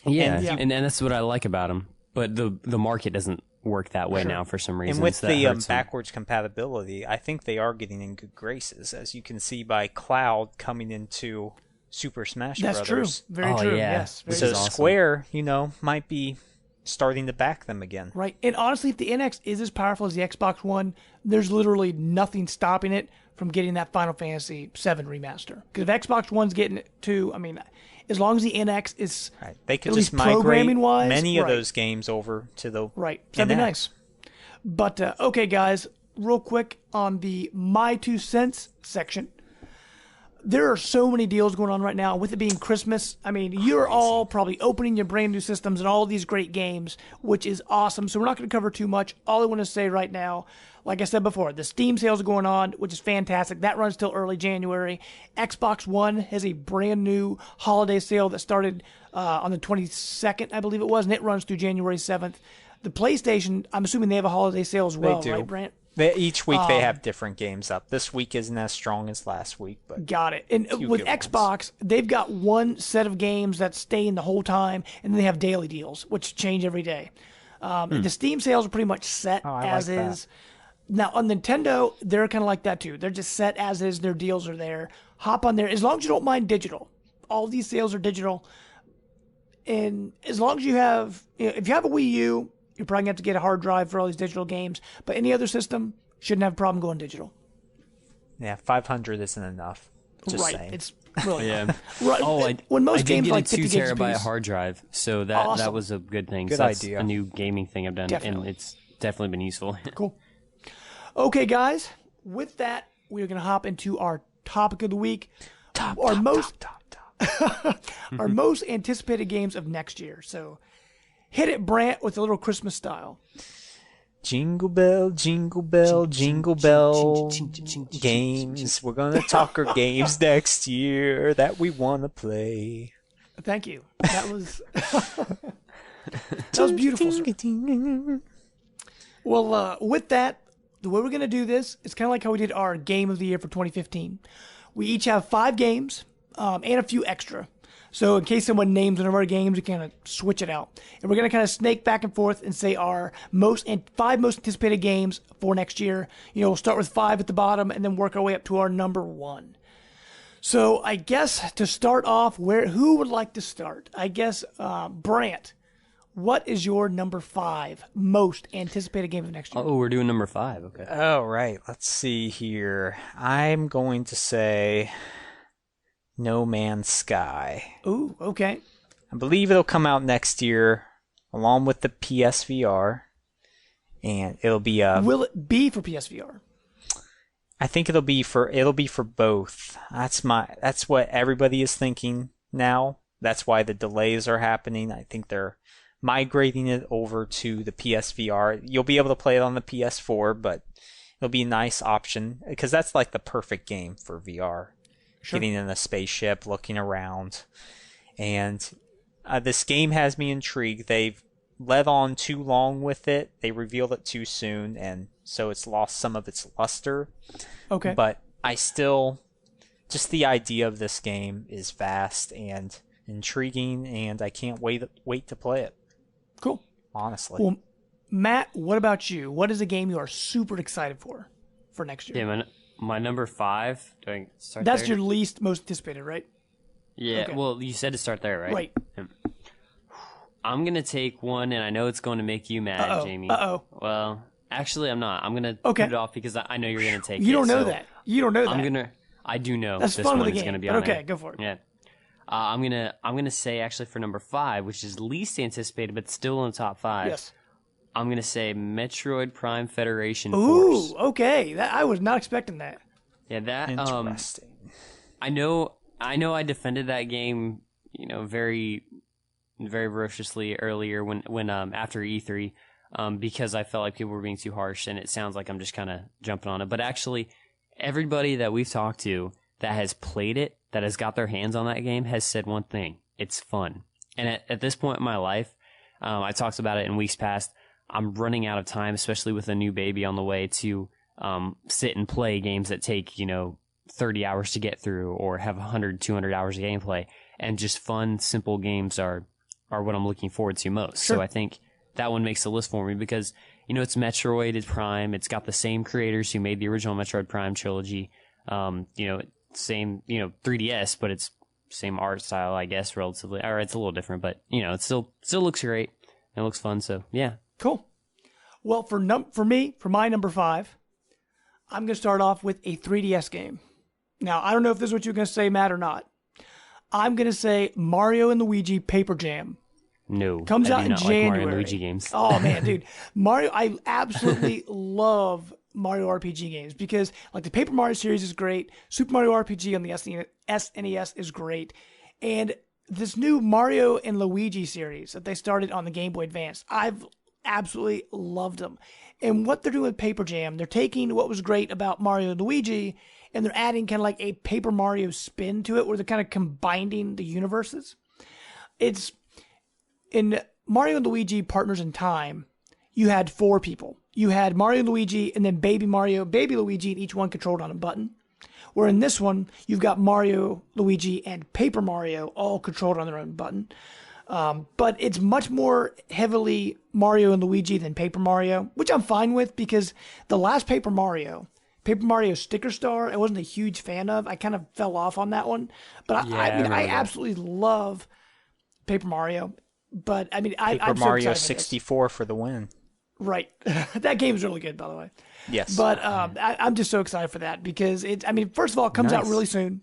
Yeah, and that's what I like about them. But the market doesn't work that way now for some reason. And with the backwards compatibility, I think they are getting in good graces, as you can see by Cloud coming into Super Smash Brothers. That's true. Very true. Yeah. Yes. So awesome. Square, might be starting to back them again. Right. And honestly, if the NX is as powerful as the Xbox One, there's literally nothing stopping it from getting that Final Fantasy VII remaster. Because if Xbox One's getting it too, as long as the NX is they could at just least migrate wise, many of those games over to the That'd be nice. But, okay, guys, real quick on the My 2 Cents section. There are so many deals going on right now. With it being Christmas, you're all probably opening your brand new systems and all these great games, which is awesome. So we're not going to cover too much. All I want to say right now, like I said before, the Steam sales are going on, which is fantastic. That runs till early January. Xbox One has a brand new holiday sale that started on the 22nd, I believe it was, and it runs through January 7th. The PlayStation, I'm assuming they have a holiday sale as well, right, Brant? Each week they have different games up. This week isn't as strong as last week, but got it. And with Xbox, they've got one set of games that stay in the whole time, and then they have daily deals, which change every day. The Steam sales are pretty much set as is. Now on Nintendo, they're kind of like that too. They're just set as is. Their deals are there. Hop on there as long as you don't mind digital. All these sales are digital, and as long as you have, if you have a Wii U, you're probably going to have to get a hard drive for all these digital games. But any other system shouldn't have a problem going digital. Yeah, 500 isn't enough. Just saying. It's really right. When most games get like a 2 terabyte hard drive, so that was a good thing. Good idea. That's a new gaming thing I've done, and it's definitely been useful. Cool. Okay, guys. With that, we're going to hop into our topic of the week. Our most anticipated games of next year. So hit it, Brant, with a little Christmas style. Jingle bell, jingle bell, jingle bell games. We're going to talk our games next year that we want to play. Thank you. That was beautiful, sir. Well, with that, the way we're going to do this is kind of like how we did our game of the year for 2015. We each have 5 games. and a few extra. So in case someone names one of our games, we kind of switch it out. And we're going to kind of snake back and forth and say our five most anticipated games for next year. We'll start with 5 at the bottom and then work our way up to our number 1. So I guess to start off, who would like to start? I guess Brant, what is your number 5 most anticipated game of next year? Oh, we're doing number 5. Okay. Oh, right. Let's see here. I'm going to say No Man's Sky. Ooh, okay. I believe it'll come out next year along with the PSVR. And it'll be Will it be for PSVR? I think it'll be for both. That's what everybody is thinking now. That's why the delays are happening. I think they're migrating it over to the PSVR. You'll be able to play it on the PS4, but it'll be a nice option because that's like the perfect game for VR. Sure. Getting in a spaceship, looking around. And this game has me intrigued. They've led on too long with it. They revealed it too soon, and so it's lost some of its luster. Okay. But I still, just the idea of this game is vast and intriguing, and I can't wait to play it. Cool. Honestly. Well, Matt, what about you? What is a game you are super excited for next year? Yeah, my number 5. Do I start That's there? your least most anticipated, right? Yeah, Okay. well, you said to start there, right? Right. I'm going to take one, and I know it's going to make you mad, Jamie. Uh-oh. Well, actually, I'm not. I'm going to Okay. put it off because I know you're going to take it. You don't know so that. You don't know that. I do know That's this fun one with the is game. going to be But on okay, there. go for it. Yeah. I'm gonna say actually for number 5, which is least anticipated but still in the top 5. Yes. I'm gonna say Metroid Prime Federation Ooh, Force. okay. I was not expecting that. Yeah, that Interesting. I know I defended that game, very very ferociously earlier when after E3 because I felt like people were being too harsh, and it sounds like I'm just kind of jumping on it. But actually, everybody that we've talked to that has played it, that has got their hands on that game, has said one thing: it's fun. And at this point in my life, I talked about it in weeks past, I'm running out of time, especially with a new baby on the way, to sit and play games that take 30 hours to get through or have 100, 200 hours of gameplay. And just fun, simple games are what I'm looking forward to most. Sure. So I think that one makes the list for me because, it's Metroid, it's Prime, it's got the same creators who made the original Metroid Prime trilogy. Same, 3DS, but it's same art style, I guess, relatively. Or it's a little different, but, it still looks great. It looks fun, so yeah. Cool. Well, for my number 5, I'm going to start off with a 3DS game. Now, I don't know if this is what you're going to say, Matt, or not. I'm going to say Mario and Luigi Paper Jam. No, Comes out in January. Like Mario and Luigi games. Oh man, dude, I absolutely love Mario RPG games because like the Paper Mario series is great. Super Mario RPG on the SNES is great, and this new Mario and Luigi series that they started on the Game Boy Advance, I've absolutely loved them. And what they're doing with Paper Jam, they're taking what was great about Mario and Luigi, and they're adding kind of like a Paper Mario spin to it, where they're kind of combining the universes. It's in Mario and Luigi Partners in Time, you had 4 people. You had Mario and Luigi, and then Baby Mario, Baby Luigi, and each one controlled on a button. Where in this one, you've got Mario, Luigi, and Paper Mario all controlled on their own button. But it's much more heavily Mario and Luigi than Paper Mario, which I'm fine with because the last Paper Mario Sticker Star, I wasn't a huge fan of. I kind of fell off on that one. But I absolutely love Paper Mario. But I mean, I'm so Mario excited 64 for the win. Right. That game's really good, by the way. Yes. But I'm just so excited for that because first of all, it comes out really soon.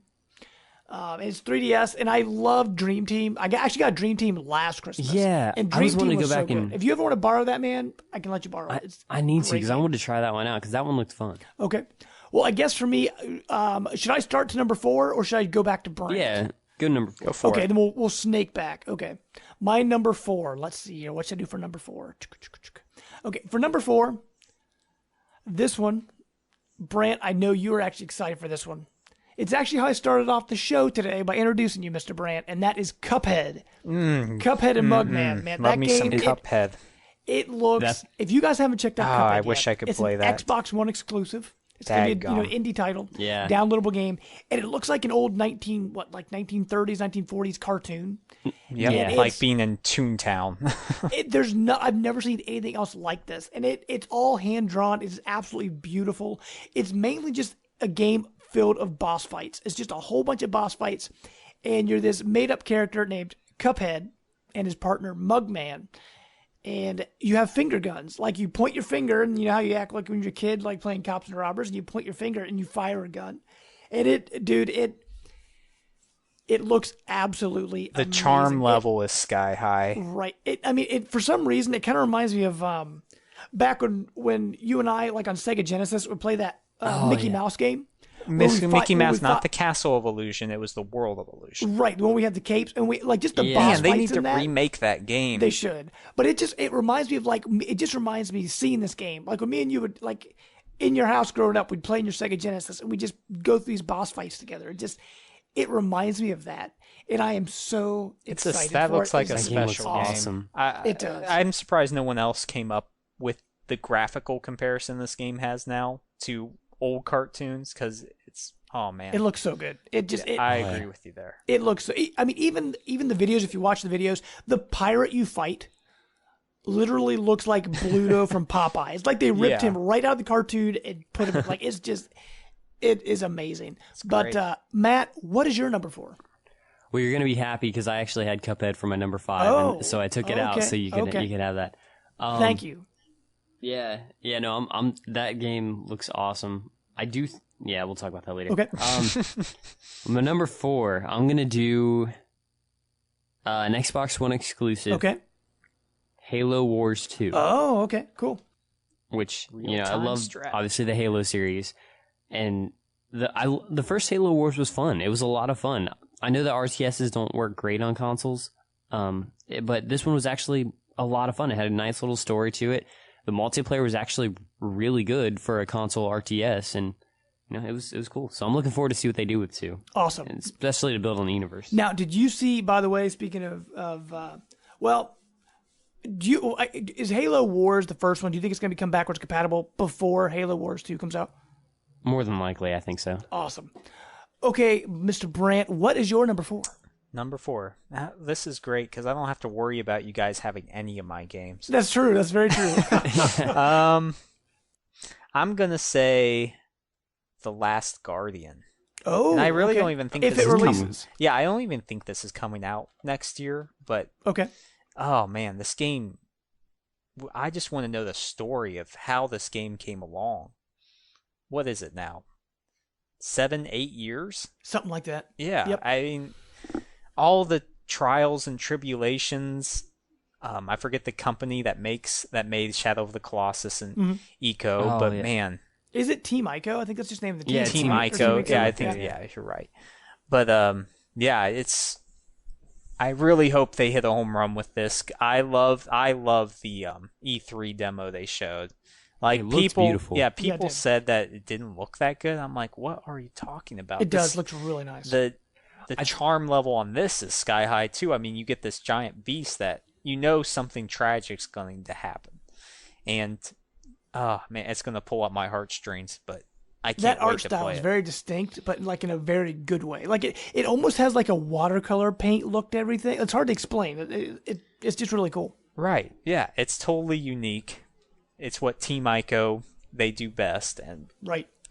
It's 3DS, and I love Dream Team. I actually got Dream Team last Christmas. Yeah, and I was Dream wanting Team to go was back so good. If you ever want to borrow that, man, I can let you borrow it. I need to because I game. wanted to try that one out because that one looked fun. Okay. Well, I guess for me, should I start to number 4 or should I go back to Brian? Yeah, good number 4. Go for it. Okay, then we'll snake back. Okay. My number 4. Let's see here. What should I do for number 4? Okay, for number 4, this one, Brant, I know you are actually excited for this one. It's actually how I started off the show today by introducing you, Mr. Brant, and that is Cuphead. Cuphead and Mugman, man. Love that me game, some Cuphead. It looks. If you guys haven't checked out Cuphead I wish I could play that. It's an Xbox One exclusive. It's going to be an indie title, downloadable game, and it looks like an old 1930s, 1940s cartoon. Yeah, like being in Toontown. I've never seen anything else like this, and it's all hand drawn. It's absolutely beautiful. It's mainly just a game filled of boss fights. It's just a whole bunch of boss fights, and you're this made up character named Cuphead and his partner Mugman. And you have finger guns. Like, you point your finger, and you know how you act like when you're a kid, like playing cops and robbers, and you point your finger and you fire a gun. And it looks absolutely the amazing. Charm level is sky high. Right. For some reason, it kind of reminds me of back when you and I, like on Sega Genesis, would play that Mickey Mouse game. Mickey Mouse, not the Castle of Illusion. It was the World of Illusion. Right, when we had the capes and we like just the boss fights. They need to remake that game. They should, but it reminds me of seeing this game. Like when me and you would like in your house growing up, we'd play in your Sega Genesis and we just go through these boss fights together. It reminds me of that, and I am so excited. That looks like a special game. Awesome. It does. I'm surprised no one else came up with the graphical comparison this game has now to old cartoons, because it's it looks so good. I agree with you there. It looks so, even the videos, if you watch the videos, the pirate you fight literally looks like Bluto from Popeye. It's like they ripped him right out of the cartoon and put him like it is amazing. But Matt, what is your number 4? Well, you're gonna be happy because I actually had Cuphead for my number 5, and so I took it out so you can have that. Thank you. Yeah. No, I'm that game looks awesome. I do. We'll talk about that later. Okay. My number 4, I'm gonna do an Xbox One exclusive. Okay. Halo Wars 2. Oh, okay, cool. Which I love obviously the Halo series, and the first Halo Wars was fun. It was a lot of fun. I know that RTSs don't work great on consoles, but this one was actually a lot of fun. It had a nice little story to it. The multiplayer was actually really good for a console RTS, and it was cool. So I'm looking forward to see what they do with 2. Awesome, and especially to build on the universe. Now, did you see? By the way, speaking of is Halo Wars the first one? Do you think it's going to become backwards compatible before Halo Wars 2 comes out? More than likely, I think so. Awesome. Okay, Mr. Brandt, what is your number 4? Number 4. This is great because I don't have to worry about you guys having any of my games. That's true. That's very true. I'm going to say The Last Guardian. Oh, and I really don't even think if this it releases. I don't even think this is coming out next year. But oh man, this game! I just want to know the story of how this game came along. What is it now? 7, 8 years? Something like that. Yeah, yep. I mean, all the trials and tribulations. I forget the company that made Shadow of the Colossus and Eco, but man. Is it Team Ico? I think that's just the name of the team. Yeah, Team Ico. Yeah, I think you're right. But I really hope they hit a home run with this. I love the E3 demo they showed. Like, beautiful. Yeah, people said that it didn't look that good. I'm like, what are you talking about? It does look really nice. The charm level on this is sky high too. I mean, you get this giant beast that something tragic's going to happen, and oh man, it's going to pull up my heartstrings. But I can't that wait art to style play is it. very distinct, but like in a very good way. Like it almost has like a watercolor paint look to everything. It's hard to explain. It's just really cool. Right? Yeah, it's totally unique. It's what Team Ico they do best, and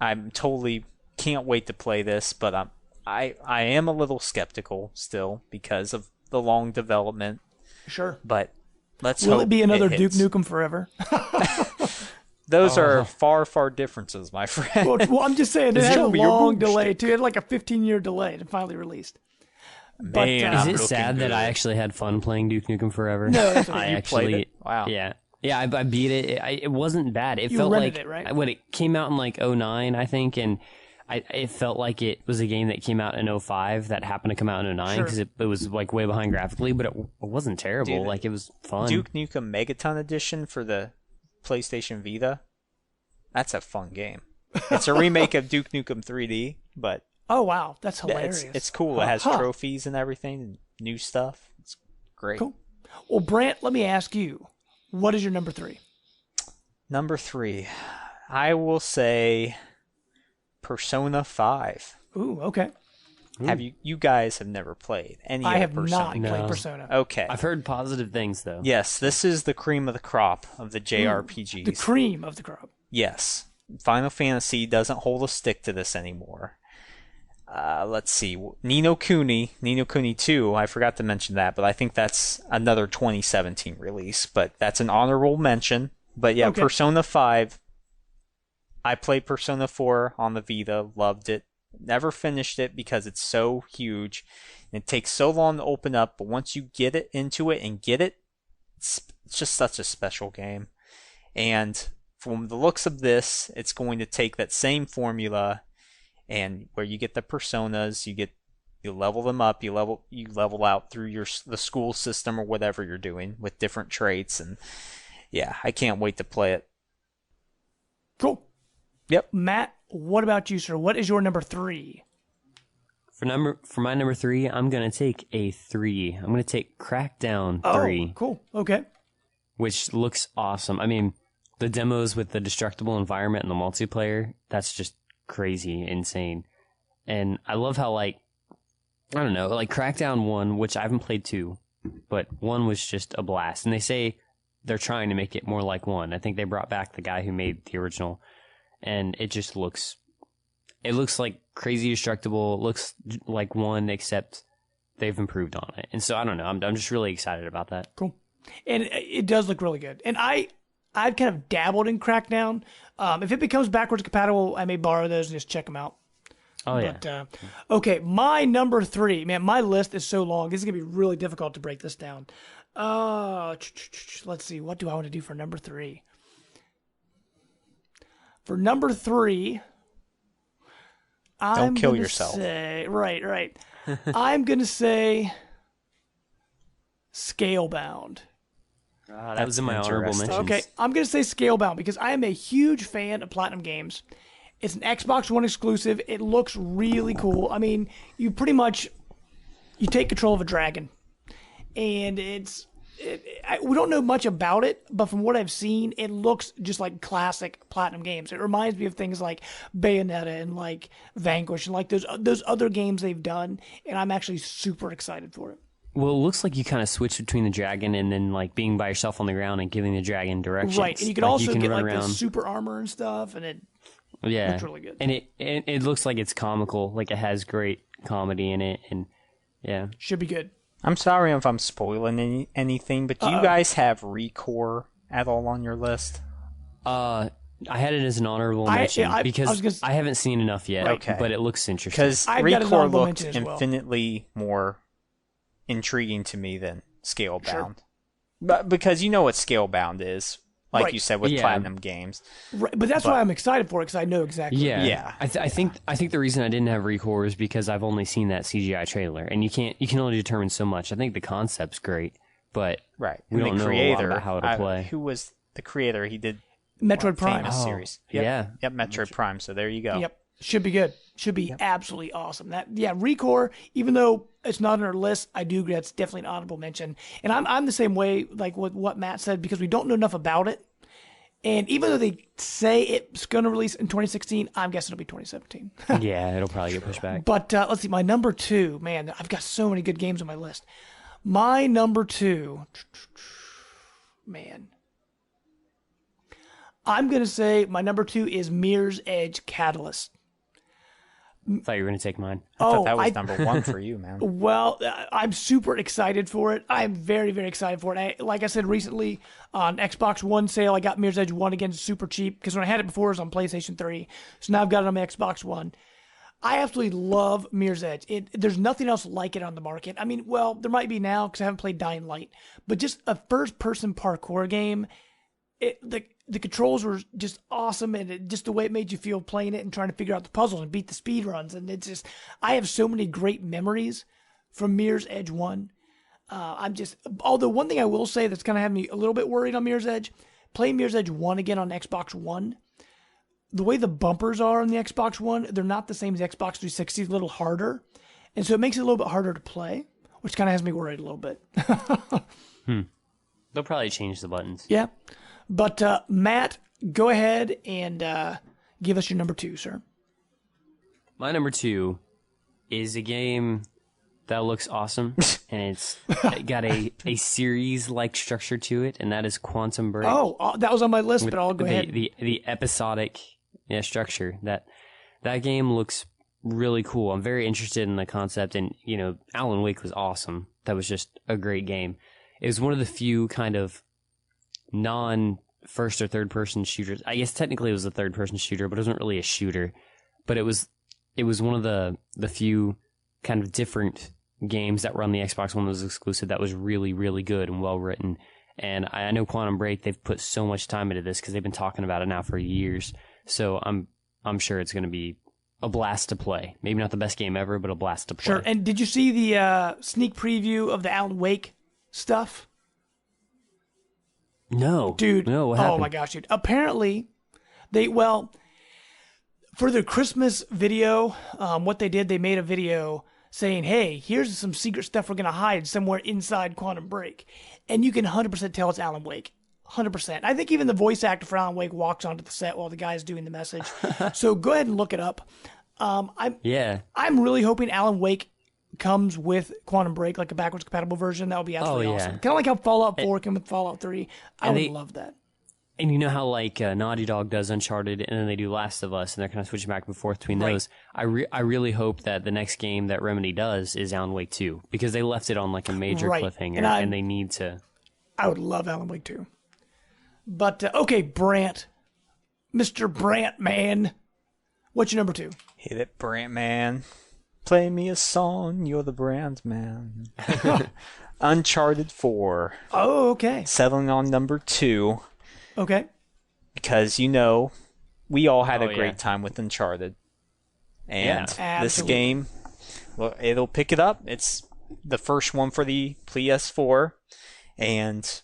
I'm totally can't wait to play this. But I am a little skeptical still because of the long development. Sure, but let's will hope it be another Duke hits. Nukem Forever? Those are far differences, my friend. Well, I'm just saying it had a long delay too. It had like a 15-year delay to finally released. Man, is it sad that I actually had fun playing Duke Nukem Forever? No, I actually played it? Wow. Yeah, I beat it. It wasn't bad. It felt like when it came out in like 2009, I think, and it felt like it was a game that came out in 2005 that happened to come out in 2009 because it was like way behind graphically, but it wasn't terrible. Dude, like it was fun. Duke Nukem Megaton Edition for the PlayStation Vita. That's a fun game. It's a remake of Duke Nukem 3D, but oh wow, that's hilarious. It's cool. It has trophies and everything and new stuff. It's great. Cool. Well, Brant, let me ask you, what is your number 3? Number 3, I will say Persona 5. Ooh, okay. Have you guys have never played any I of have Persona? not played Persona. Okay. I've heard positive things, though. Yes, this is the cream of the crop of the JRPGs. The cream of the crop. Yes. Final Fantasy doesn't hold a stick to this anymore. Let's see. Ni no Kuni 2, I forgot to mention that, but I think that's another 2017 release, but that's an honorable mention. But yeah, okay. Persona 5. I played Persona 4 on the Vita, loved it. Never finished it because it's so huge. And it takes so long to open up, but once you get it into it and get it, it's just such a special game. And from the looks of this, it's going to take that same formula, and where you get the personas, you level them up, you level out through the school system or whatever you're doing with different traits, and yeah, I can't wait to play it. Cool. Yep. Matt, what about you, sir? What is your number 3? For my number 3, I'm gonna take a 3. I'm gonna take Crackdown 3. Oh, cool. Okay. Which looks awesome. I mean, the demos with the destructible environment and the multiplayer, that's just crazy, insane. And I love how, like, I don't know, like Crackdown 1, which I haven't played 2, but 1 was just a blast. And they say they're trying to make it more like 1. I think they brought back the guy who made the original. And it just looks like crazy destructible. It looks like 1, except they've improved on it. And so I don't know. I'm just really excited about that. Cool. And it does look really good. And I've kind of dabbled in Crackdown. If it becomes backwards compatible, I may borrow those and just check them out. Oh, yeah. But, okay, my number 3. Man, my list is so long. This is going to be really difficult to break this down. Let's see. What do I want to do for number 3? For number 3, don't kill yourself. Right. I'm going to say Scalebound. That was in my honorable mentions. Okay, I'm going to say Scalebound because I am a huge fan of Platinum Games. It's an Xbox One exclusive. It looks really cool. I mean, you take control of a dragon, and we don't know much about it, but from what I've seen, it looks just like classic Platinum Games. It reminds me of things like Bayonetta and like Vanquish and like those other games they've done, and I'm actually super excited for it. Well, it looks like you kind of switch between the dragon and then like being by yourself on the ground and giving the dragon directions. Right, and you can also get like the super armor and stuff, and it looks really good. And it looks like it's comical, like it has great comedy in it, and yeah, should be good. I'm sorry if I'm spoiling anything, but do you guys have Recore at all on your list? I had it as an honorable mention because I haven't seen enough yet, but it looks interesting. Because Recore looked infinitely more intriguing to me than Scalebound. Sure. But because you know what Scalebound is, like you said with Platinum Games. Right, but that's why I'm excited for it, because I know exactly. Yeah. I think the reason I didn't have Recore is because I've only seen that CGI trailer, and you can only determine so much. I think the concept's great, but we don't know a lot about how it'll play. Who was the creator? He did Metroid Prime series. Yep, Metroid Prime. So there you go. Yep. Should be good. Should be absolutely awesome. Recore, even though it's not on our list, I do agree that's definitely an honorable mention. And I'm the same way, like with what Matt said, because we don't know enough about it. And even though they say it's going to release in 2016, I'm guessing it'll be 2017. Yeah, it'll probably get pushed back. But let's see, my number 2, man, I've got so many good games on my list. My number 2, man, I'm going to say my number 2 is Mirror's Edge Catalyst. I thought you were going to take mine. I thought that was number 1 for you, man. Well, I'm super excited for it. I'm very, very excited for it. Like I said recently, on Xbox One sale, I got Mirror's Edge 1 again super cheap, because when I had it before, it was on PlayStation 3. So now I've got it on my Xbox One. I absolutely love Mirror's Edge. There's nothing else like it on the market. I mean, well, there might be now, because I haven't played Dying Light. But just a first-person parkour game, the controls were just awesome, and just the way it made you feel playing it and trying to figure out the puzzles and beat the speed runs. And it's just, I have so many great memories from Mirror's Edge 1. Although one thing I will say that's kind of having me a little bit worried on Mirror's Edge, playing Mirror's Edge 1 again on Xbox One, the way the bumpers are on the Xbox One, they're not the same as Xbox 360, a little harder. And so it makes it a little bit harder to play, which kind of has me worried a little bit. They'll probably change the buttons. Yeah. But Matt, go ahead and give us your number 2, sir. My number 2 is a game that looks awesome, and it got a series-like structure to it, and that is Quantum Break. Oh, that was on my list, but I'll go ahead. The episodic structure. That game looks really cool. I'm very interested in the concept, and Alan Wake was awesome. That was just a great game. It was one of the few kind of non-first or third-person shooters. I guess technically it was a third-person shooter, but it wasn't really a shooter. But it was one of the few kind of different games that were on the Xbox One that was exclusive that was really, really good and well written. And I know Quantum Break, they've put so much time into this because they've been talking about it now for years. So I'm sure it's going to be a blast to play. Maybe not the best game ever, but a blast to play. Sure. And did you see the sneak preview of the Alan Wake stuff? No. Dude. No, what happened? Oh my gosh, dude. Apparently, for their Christmas video, what they did, they made a video saying, hey, here's some secret stuff we're going to hide somewhere inside Quantum Break. And you can 100% tell it's Alan Wake. 100%. I think even the voice actor for Alan Wake walks onto the set while the guy's doing the message. So go ahead and look it up. I'm really hoping Alan Wake comes with Quantum Break, like a backwards compatible version. That would be absolutely awesome. Kind of like how Fallout 4 came with Fallout 3. I would love that. And you know how Naughty Dog does Uncharted, and then they do Last of Us, and they're kind of switching back and forth between those. I really hope that the next game that Remedy does is Alan Wake 2, because they left it on like a major cliffhanger, and they need to. I would love Alan Wake 2. But, okay, Brant. Mr. Brant, man. What's your number 2? Hit it, Brant, man. Play me a song, you're the Brant, man. Uncharted 4. Oh, okay. Settling on number 2. Okay. Because, we all had a great time with Uncharted. And this game, well, it'll pick it up. It's the first one for the PS4. And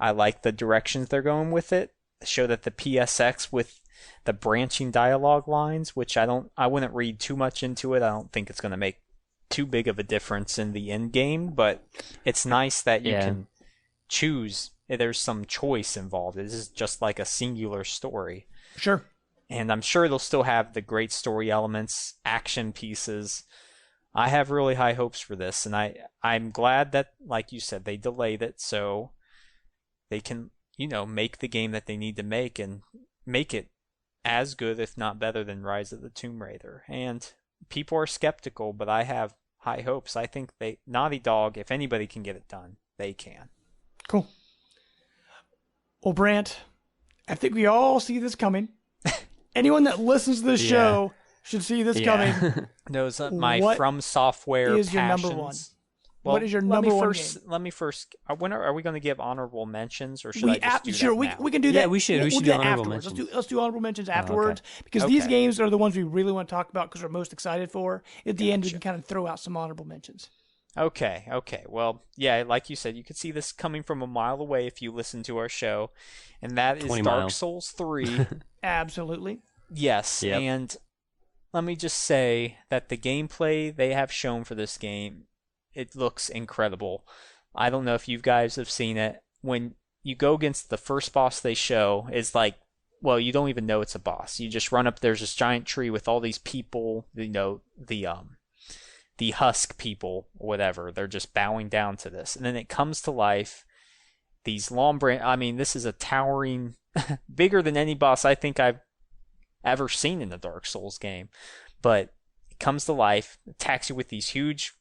I like the directions they're going with it. Show that the PSX with the branching dialogue lines, which I wouldn't read too much into it. I don't think it's going to make too big of a difference in the end game, but it's nice that you can choose. There's some choice involved. This is just like a singular story. Sure. And I'm sure they'll still have the great story elements, action pieces. I have really high hopes for this, and I'm glad that, like you said, they delayed it so they can, make the game that they need to make and make it as good, if not better, than Rise of the Tomb Raider. And people are skeptical, but I have high hopes. I think Naughty Dog, if anybody can get it done, they can. Cool. Well, Brant, I think we all see this coming. Anyone that listens to this show should see this coming. Knows my From Software is passions. Your number one? Well, what is your number one game? Let me first. When are we going to give honorable mentions, or should I just do sure, that now? we can do that. Yeah, we should. We should do honorable afterwards. mentions. Let's do honorable mentions afterwards because these games are the ones we really want to talk about because we're most excited for. At the end, we can kind of throw out some honorable mentions. Okay. Well, yeah, like you said, you could see this coming from a mile away if you listen to our show, and that is Dark Souls 3. Absolutely. Yes, and let me just say that the gameplay they have shown for this game, it looks incredible. I don't know if you guys have seen it. When you go against the first boss they show, it's like, well, you don't even know it's a boss. You just run up, there's this giant tree with all these people, the husk people, or whatever. They're just bowing down to this. And then it comes to life. These long this is a towering, bigger than any boss I think I've ever seen in a Dark Souls game. But it comes to life, attacks you with these huge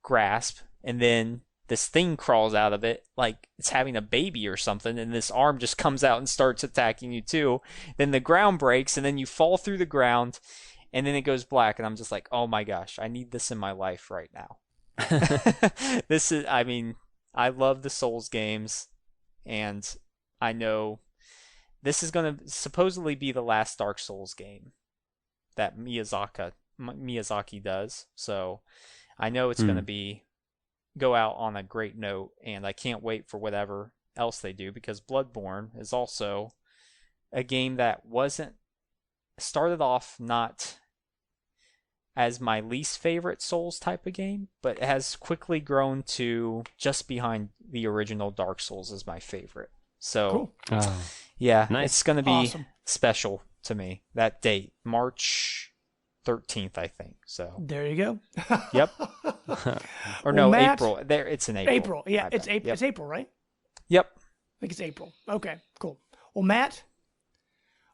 grasp, and then this thing crawls out of it like it's having a baby or something, and this arm just comes out and starts attacking you too. Then the ground breaks, and then you fall through the ground, and then it goes black, and I'm just like, oh my gosh, I need this in my life right now. I love the Souls games, and I know this is going to supposedly be the last Dark Souls game that Miyazaki does, so I know it's going to go out on a great note, and I can't wait for whatever else they do, because Bloodborne is also a game that started off not as my least favorite Souls type of game, but it has quickly grown to just behind the original Dark Souls as my favorite. So, cool. Yeah, nice. It's going to be special to me. That date, March 13th, I think. So there you go. Yep. Or no, Matt, April. There, it's in April. April, yeah, it's April. Yep. It's April, right? Yep. I think it's April. Okay, cool. Well, Matt,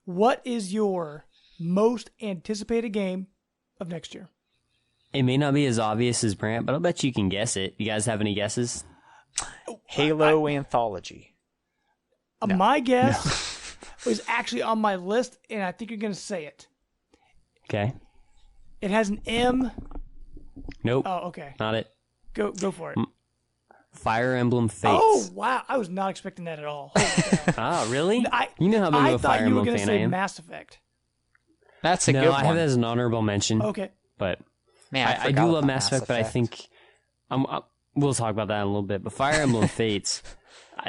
what is your most anticipated game of next year? It may not be as obvious as Brant, but I'll bet you can guess it. You guys have any guesses? Halo Anthology. No. My guess was actually on my list, and I think you're going to say it. Okay. It has an M. Nope. Oh, okay. Not it. Go for it. Fire Emblem Fates. Oh, wow. I was not expecting that at all. Ah, really? You know how big of a Fire Emblem fan I am. I thought you were going to say Mass Effect. That's a good one. No, I have that as an honorable mention. Okay. But man, I do love Mass Effect, but I think we'll talk about that in a little bit. But Fire Emblem Fates,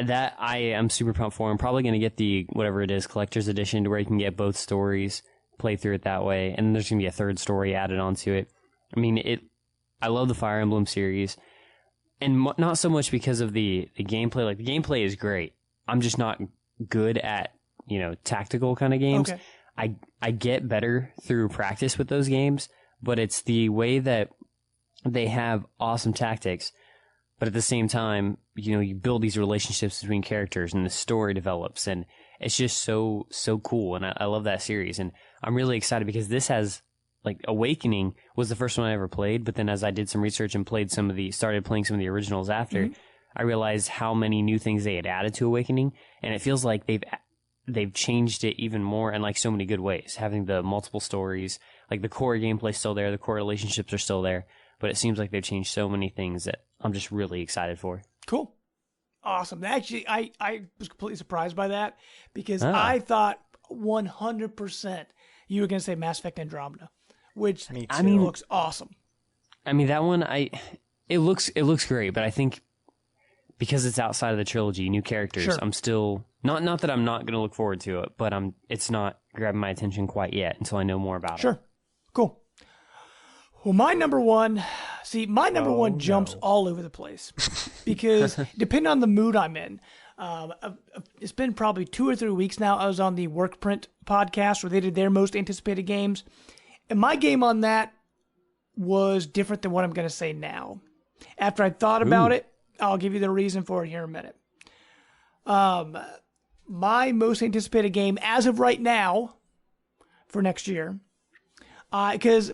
that I am super pumped for. I'm probably going to get the, whatever it is, collector's edition to where you can get both stories, play through it that way, and then there's going to be a third story added onto it. I mean, I love the Fire Emblem series, and not so much because of the gameplay. Like, the gameplay is great. I'm just not good at, tactical kind of games. Okay. I get better through practice with those games, but it's the way that they have awesome tactics, but at the same time, you build these relationships between characters and the story develops, and it's just so cool. And I love that series, and I'm really excited because this has, like, Awakening was the first one I ever played, but then as I did some research and started playing some of the originals after, I realized how many new things they had added to Awakening, and it feels like they've changed it even more in, like, so many good ways, having the multiple stories, like the core gameplay's still there, the core relationships are still there, but it seems like they've changed so many things that I'm just really excited for. Cool. Awesome. Actually, I was completely surprised by that because I thought 100% you were going to say Mass Effect Andromeda, which looks awesome. I mean, that one, it looks great, but I think because it's outside of the trilogy, new characters, sure. I'm still, not that I'm not going to look forward to it, but it's not grabbing my attention quite yet until I know more about it. Sure. Cool. Well, my number one jumps all over the place because depending on the mood I'm in, it's been probably 2 or 3 weeks now. I was on the Workprint podcast where they did their most anticipated games. And my game on that was different than what I'm going to say now. After I thought about it, I'll give you the reason for it here in a minute. My most anticipated game as of right now for next year, because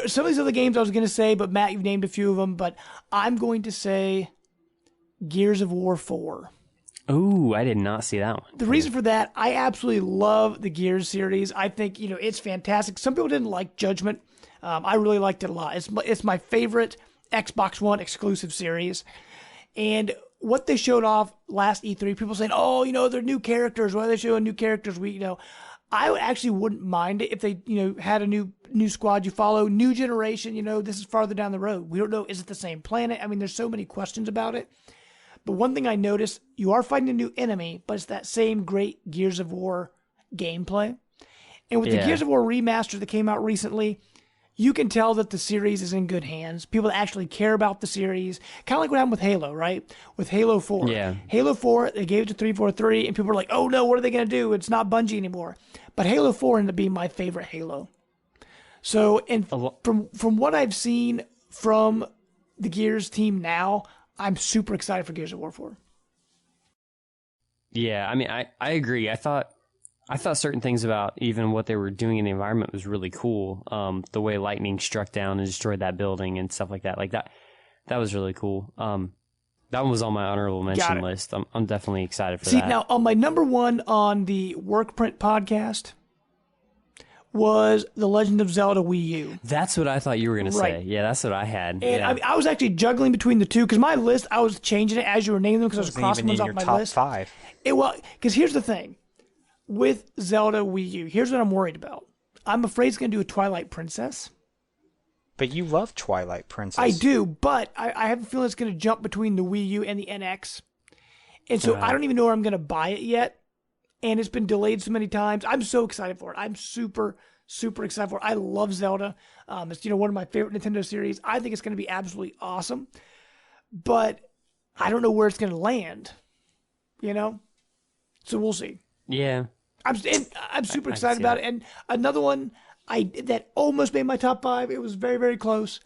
some of these other games I was going to say, but Matt, you've named a few of them, but I'm going to say Gears of War 4. Ooh, I did not see that one. The reason for that, I absolutely love the Gears series. I think, it's fantastic. Some people didn't like Judgment. I really liked it a lot. It's my favorite Xbox One exclusive series. And what they showed off last E3, people saying, they're new characters. Why are they showing new characters? I actually wouldn't mind it if they, had a new squad you follow, new generation, this is farther down the road. We don't know, is it the same planet? I mean, there's so many questions about it. But one thing I noticed, you are fighting a new enemy, but it's that same great Gears of War gameplay. And with the Gears of War remaster that came out recently, you can tell that the series is in good hands. People that actually care about the series. Kind of like what happened with Halo, right? With Halo 4. Yeah. Halo 4, they gave it to 343, and people were like, oh no, what are they going to do? It's not Bungie anymore. But Halo 4 ended up being my favorite Halo. So, and from what I've seen from the Gears team now, I'm super excited for Gears of War 4. Yeah, I mean, I agree. I thought certain things about even what they were doing in the environment was really cool. The way lightning struck down and destroyed that building and stuff like that. Like that was really cool. That one was on my honorable mention list. I'm definitely excited for that. See, now on my number one on the Workprint podcast was The Legend of Zelda Wii U. That's what I thought you were going to say. Yeah, that's what I had. And I was actually juggling between the two because my list, I was changing it as you were naming them because I was crossing ones off my list. Top 5. Because here's the thing. With Zelda Wii U, here's what I'm worried about. I'm afraid it's going to do a Twilight Princess. But you love Twilight Princess. I do, but I have a feeling it's going to jump between the Wii U and the NX. And so I don't even know where I'm going to buy it yet. And it's been delayed so many times. I'm so excited for it. I'm super, super excited for it. I love Zelda. It's one of my favorite Nintendo series. I think it's going to be absolutely awesome. But I don't know where it's going to land. So we'll see. Yeah. I'm super excited about it. And another one, that almost made my top 5. It was very, very close.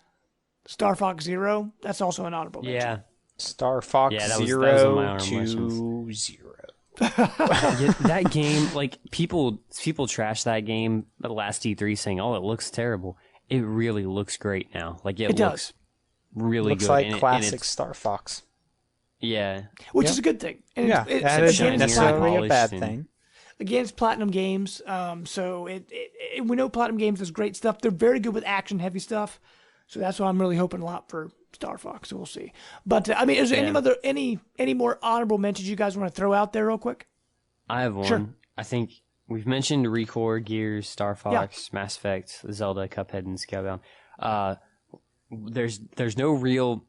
Star Fox Zero. That's also an honorable mention. Yeah. Star Fox that was 0 to 0. That game, like people trash that game at last E3 saying, "Oh, it looks terrible." It really looks great now. Like it looks does. really looks good. Like classic Star Fox. Yeah, which is a good thing. And that is not necessarily a bad thing. Again, it's Platinum Games, so we know Platinum Games does great stuff. They're very good with action-heavy stuff, so that's why I'm really hoping a lot for Star Fox. So we'll see. But is there any more honorable mentions you guys want to throw out there real quick? I have one. Sure. I think we've mentioned Recore, Gears, Star Fox, Mass Effect, Zelda, Cuphead, and Skybound. There's no real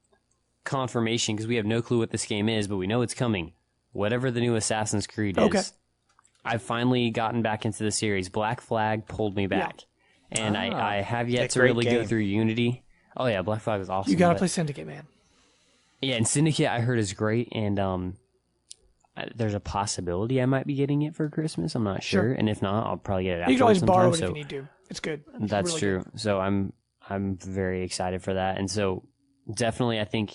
confirmation because we have no clue what this game is, but we know it's coming. Whatever the new Assassin's Creed is. I've finally gotten back into the series. Black Flag pulled me back. And I have yet to really go through Unity. Oh, yeah, Black Flag is awesome. You got to play Syndicate, man. Yeah, and Syndicate I heard is great, and there's a possibility I might be getting it for Christmas. I'm not sure. And if not, I'll probably get it after. You can always borrow it if you need to. It's good. That's really true. Good. So I'm very excited for that. And so definitely I think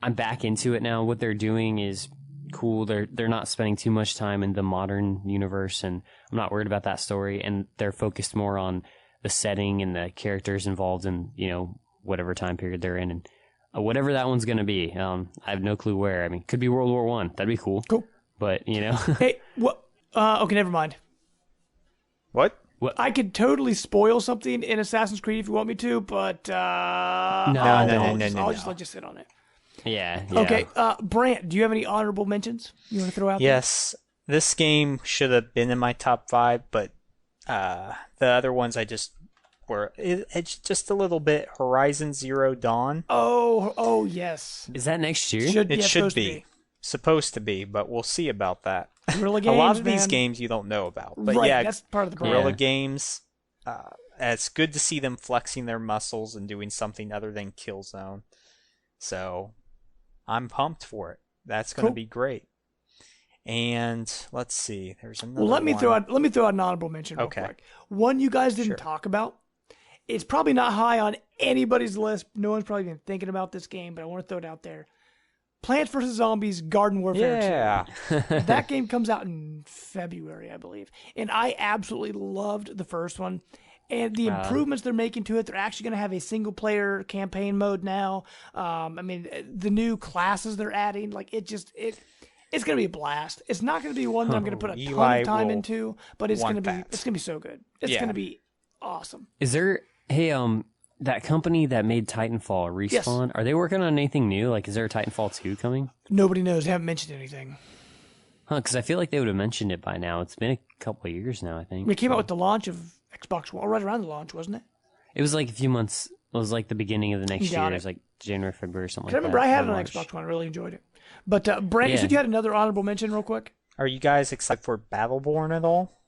I'm back into it now. What they're doing is cool. They're not spending too much time in the modern universe, and I'm not worried about that story. And they're focused more on the setting and the characters involved in, whatever time period they're in, and whatever that one's going to be. I have no clue where. I mean, could be World War I. That'd be cool. Cool. But, Hey, what? Okay, never mind. What? I could totally spoil something in Assassin's Creed if you want me to, but No. I'll just let you sit on it. Yeah. Okay, Brant, do you have any honorable mentions you want to throw out there? Yes, this game should have been in my top 5, but the other ones I just were. It's just a little bit. Horizon Zero Dawn. Oh yes. Is that next year? It should be. Supposed to be, but we'll see about that. Guerrilla Games, a lot of these games you don't know about, but right, yeah, that's part of the Guerrilla Games. It's good to see them flexing their muscles and doing something other than Killzone. So I'm pumped for it. That's going to be great. And let's see, there's another. Well, let me throw out an honorable mention. Real quick. One you guys didn't talk about. It's probably not high on anybody's list. No one's probably been thinking about this game, but I want to throw it out there. Plants vs. Zombies Garden Warfare 2. That game comes out in February, I believe. And I absolutely loved the first one. And the improvements they're making to it, they're actually going to have a single-player campaign mode now. The new classes they're adding, like it's going to be a blast. It's not going to be one that I'm going to put a ton of time into, but it's going to be so good. It's going to be awesome. Is there that company that made Titanfall, Respawn, are they working on anything new? Like, is there a Titanfall 2 coming? Nobody knows. They haven't mentioned anything. Huh, because I feel like they would have mentioned it by now. It's been a couple of years now, I think. It came out with the launch of Xbox One, or right around the launch, wasn't it? It was like a few months. It was like the beginning of the next year. It was like January, February, or something like that. I remember I had it on Xbox One. I really enjoyed it. But, Brent, you said you had another honorable mention real quick? Are you guys excited for Battleborn at all?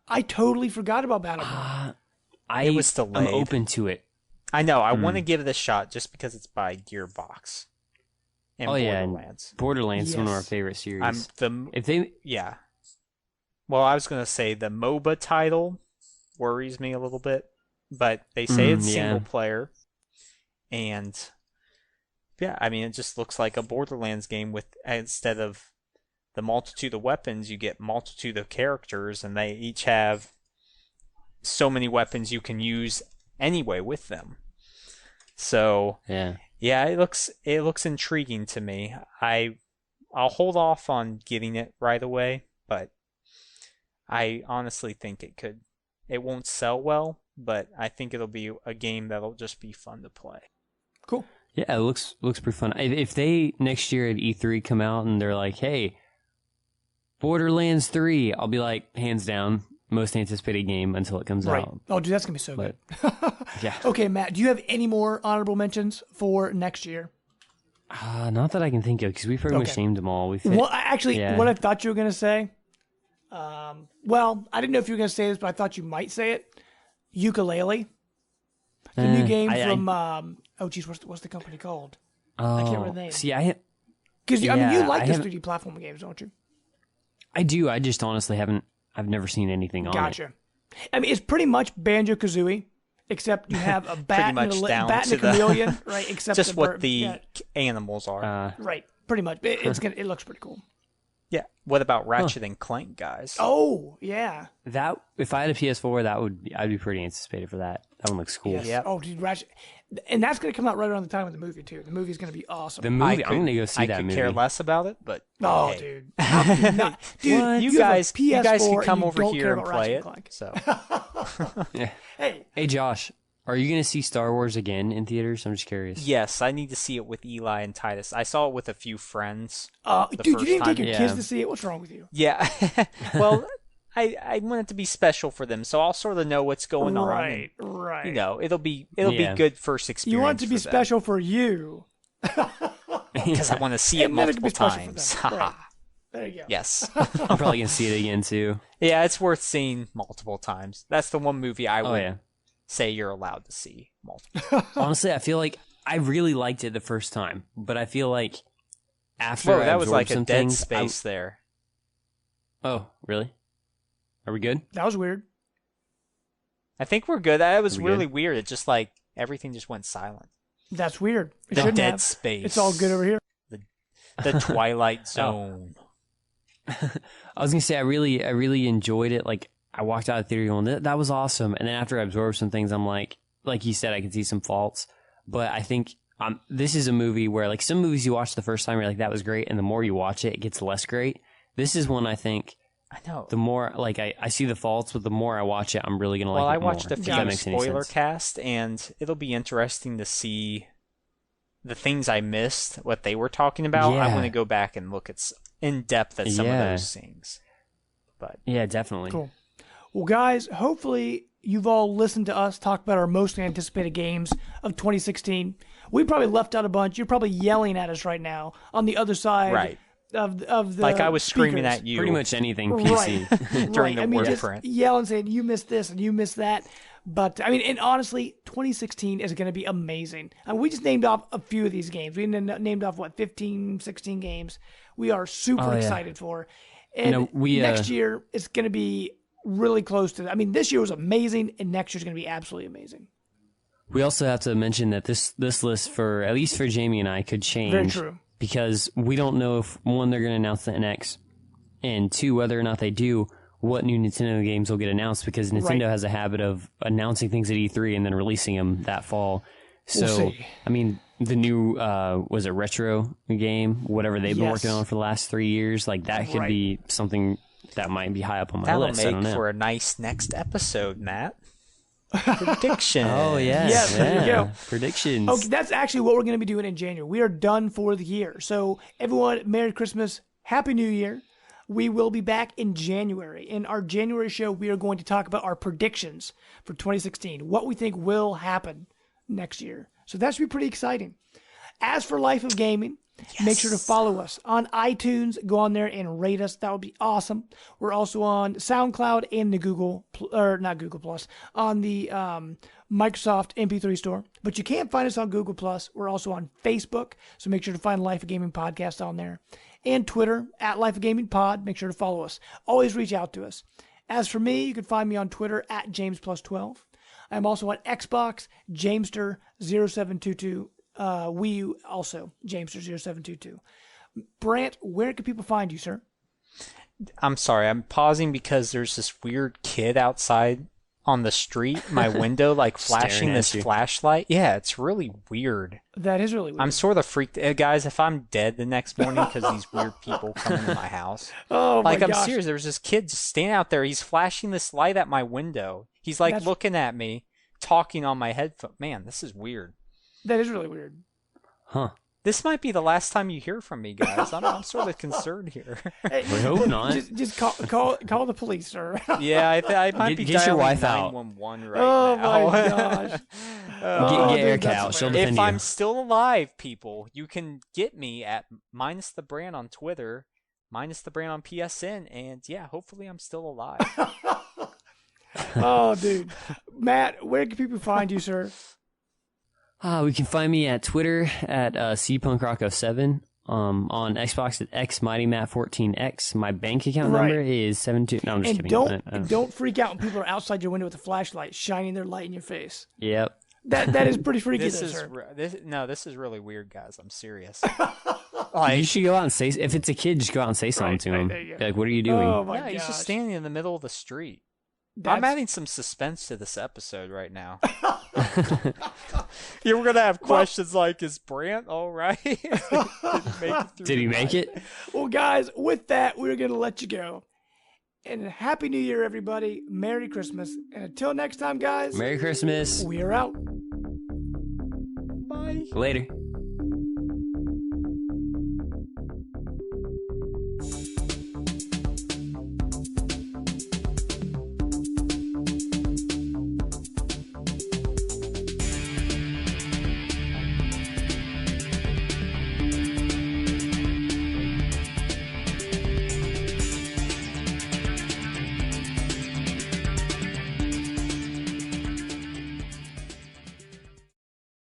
I totally forgot about Battleborn. It was delayed. I'm open to it. I know. I want to give it a shot just because it's by Gearbox. And Borderlands. Borderlands is one of our favorite series. Yeah. Well, I was going to say the MOBA title worries me a little bit, but they say it's single player. And yeah, I mean, it just looks like a Borderlands game with, instead of the multitude of weapons, you get multitude of characters, and they each have so many weapons you can use anyway with them. So yeah, it looks intriguing to me. I'll hold off on getting it right away, but I honestly think it won't sell well, but I think it'll be a game that'll just be fun to play. Cool. Yeah, it looks pretty fun. If they next year at E3 come out and they're like, "Hey, Borderlands 3," I'll be like, hands down, most anticipated game until it comes out. Oh, dude, that's going to be so good. Yeah. Okay, Matt, do you have any more honorable mentions for next year? Not that I can think of, because we pretty much named them all. What I thought you were going to say, well, I didn't know if you were going to say this, but I thought you might say it. Ukulele. The new game from, what's the company called? I can't remember the name. See, because you like those 3D platform games, don't you? I do. I just honestly I've never seen anything on it. Gotcha. I mean, it's pretty much Banjo-Kazooie, except you have a bat and a the chameleon, right? Except just what the animals are. Right, pretty much. It looks pretty cool. Yeah. What about Ratchet and Clank, guys? Oh, yeah. That if I had a PS4, I'd be pretty anticipated for that. That one looks cool. Yes. Yeah. Oh, dude, Ratchet, and that's going to come out right around the time of the movie too. The movie's going to be awesome. The movie, I'm going to go see that movie. I could care less about it, but hey. Dude, dude, you guys can come over here and play it. So, yeah. Hey, Josh. Are you going to see Star Wars again in theaters? I'm just curious. Yes, I need to see it with Eli and Titus. I saw it with a few friends. Dude, you didn't take your kids to see it? What's wrong with you? Yeah. Well, I want it to be special for them, so I'll sort of know what's going on. Right. You know, it'll be good first experience. You want it to be special for you. Because I want to see it multiple times. Right. There you go. Yes. I'm probably going to see it again, too. Yeah, it's worth seeing multiple times. That's the one movie I would say you're allowed to see multiple. Honestly, I feel like I really liked it the first time, but I feel like after that was like some a dead things, space there. Oh, really? Are we good? That was weird. I think we're good. That was really weird. It just like everything just went silent. That's weird. The dead space. It's all good over here. The Twilight Zone. I was gonna say I really enjoyed it. Like I walked out of the theater going, that was awesome. And then after I absorbed some things, I'm like you said, I can see some faults. But I think this is a movie where like some movies you watch the first time, you're like, that was great. And the more you watch it, it gets less great. This is one I think. I know. The more like I see the faults, but the more I watch it, I'm really gonna like it more. Well, I watched a few spoiler cast, and it'll be interesting to see the things I missed, what they were talking about. I want to go back and look in depth at some of those things. But yeah, definitely. Cool. Well, guys, hopefully you've all listened to us talk about our most anticipated games of 2016. We probably left out a bunch. You're probably yelling at us right now on the other side. Right. Of the like I was speakers. Screaming at you. Pretty much anything PC during the word print. Yelling, saying you missed this and you missed that. But I mean, and honestly, 2016 is going to be amazing. And we just named off a few of these games. We named off 15, 16 games. We are super excited for. And next year it's going to be really close to. I mean, this year was amazing, and next year's going to be absolutely amazing. We also have to mention that this list for at least for Jamie and I could change. Very true. Because we don't know if, one, they're going to announce the NX, and two, whether or not they do, what new Nintendo games will get announced, because Nintendo has a habit of announcing things at E3 and then releasing them that fall. So, we'll see. I mean, the new, was it Retro game, whatever they've been working on for the last 3 years, like that could be something that might be high up on my list. That'll make for a nice next episode, Matt. Predictions. Oh, yes. There you go. Predictions. Okay, that's actually what we're going to be doing in January. We are done for the year. So, everyone, Merry Christmas, Happy New Year. We will be back in January. In our January show, we are going to talk about our predictions for 2016, what we think will happen next year. So, that should be pretty exciting. As for Life of Gaming, make sure to follow us on iTunes. Go on there and rate us. That would be awesome. We're also on SoundCloud and the not Google Plus, on the Microsoft MP3 store. But you can't find us on Google Plus. We're also on Facebook, so make sure to find Life of Gaming Podcast on there. And Twitter, at Life of Gaming Pod. Make sure to follow us. Always reach out to us. As for me, you can find me on Twitter at JamesPlus12. I'm also on Xbox, Jamester0722. Wii U also, Jamester0722. Brant, where can people find you, sir? I'm sorry, I'm pausing because there's this weird kid outside on the street, my window, like flashing this flashlight. Yeah, it's really weird. That is really weird. I'm sort of freaked. Guys, if I'm dead the next morning because these weird people come into my house. Oh, my gosh. I'm serious. There's this kid just standing out there. He's flashing this light at my window. He's like looking at me, talking on my headphone. Man, this is weird. That is really weird. Huh. This might be the last time you hear from me, guys. I'm sort of concerned here. Hey, we hope not. Just call the police, sir. Yeah, I might be get your wife 911 right now. Oh my gosh. Get Erica out. She'll defend you. If I'm still alive, people, you can get me at Minus the Brand on Twitter, Minus the Brand on PSN, and yeah, hopefully I'm still alive. Oh, dude. Matt, where can people find you, sir? We can find me at Twitter at cpunkrocko7, on Xbox at XMightyMatt14X. My bank account number is 72. No, I'm just kidding. Don't freak out when people are outside your window with a flashlight shining their light in your face. Yep. That is pretty freaky. This is really weird, guys. I'm serious. You should go out and say, if it's a kid, just go out and say something to him. Be like, what are you doing? Oh my gosh. He's just standing in the middle of the street. I'm adding some suspense to this episode right now. You're going to have questions like, is Brant all right? Did he make it? Well, guys, with that, we're going to let you go. And Happy New Year, everybody. Merry Christmas. And until next time, guys. Merry Christmas. We are out. Bye. Later.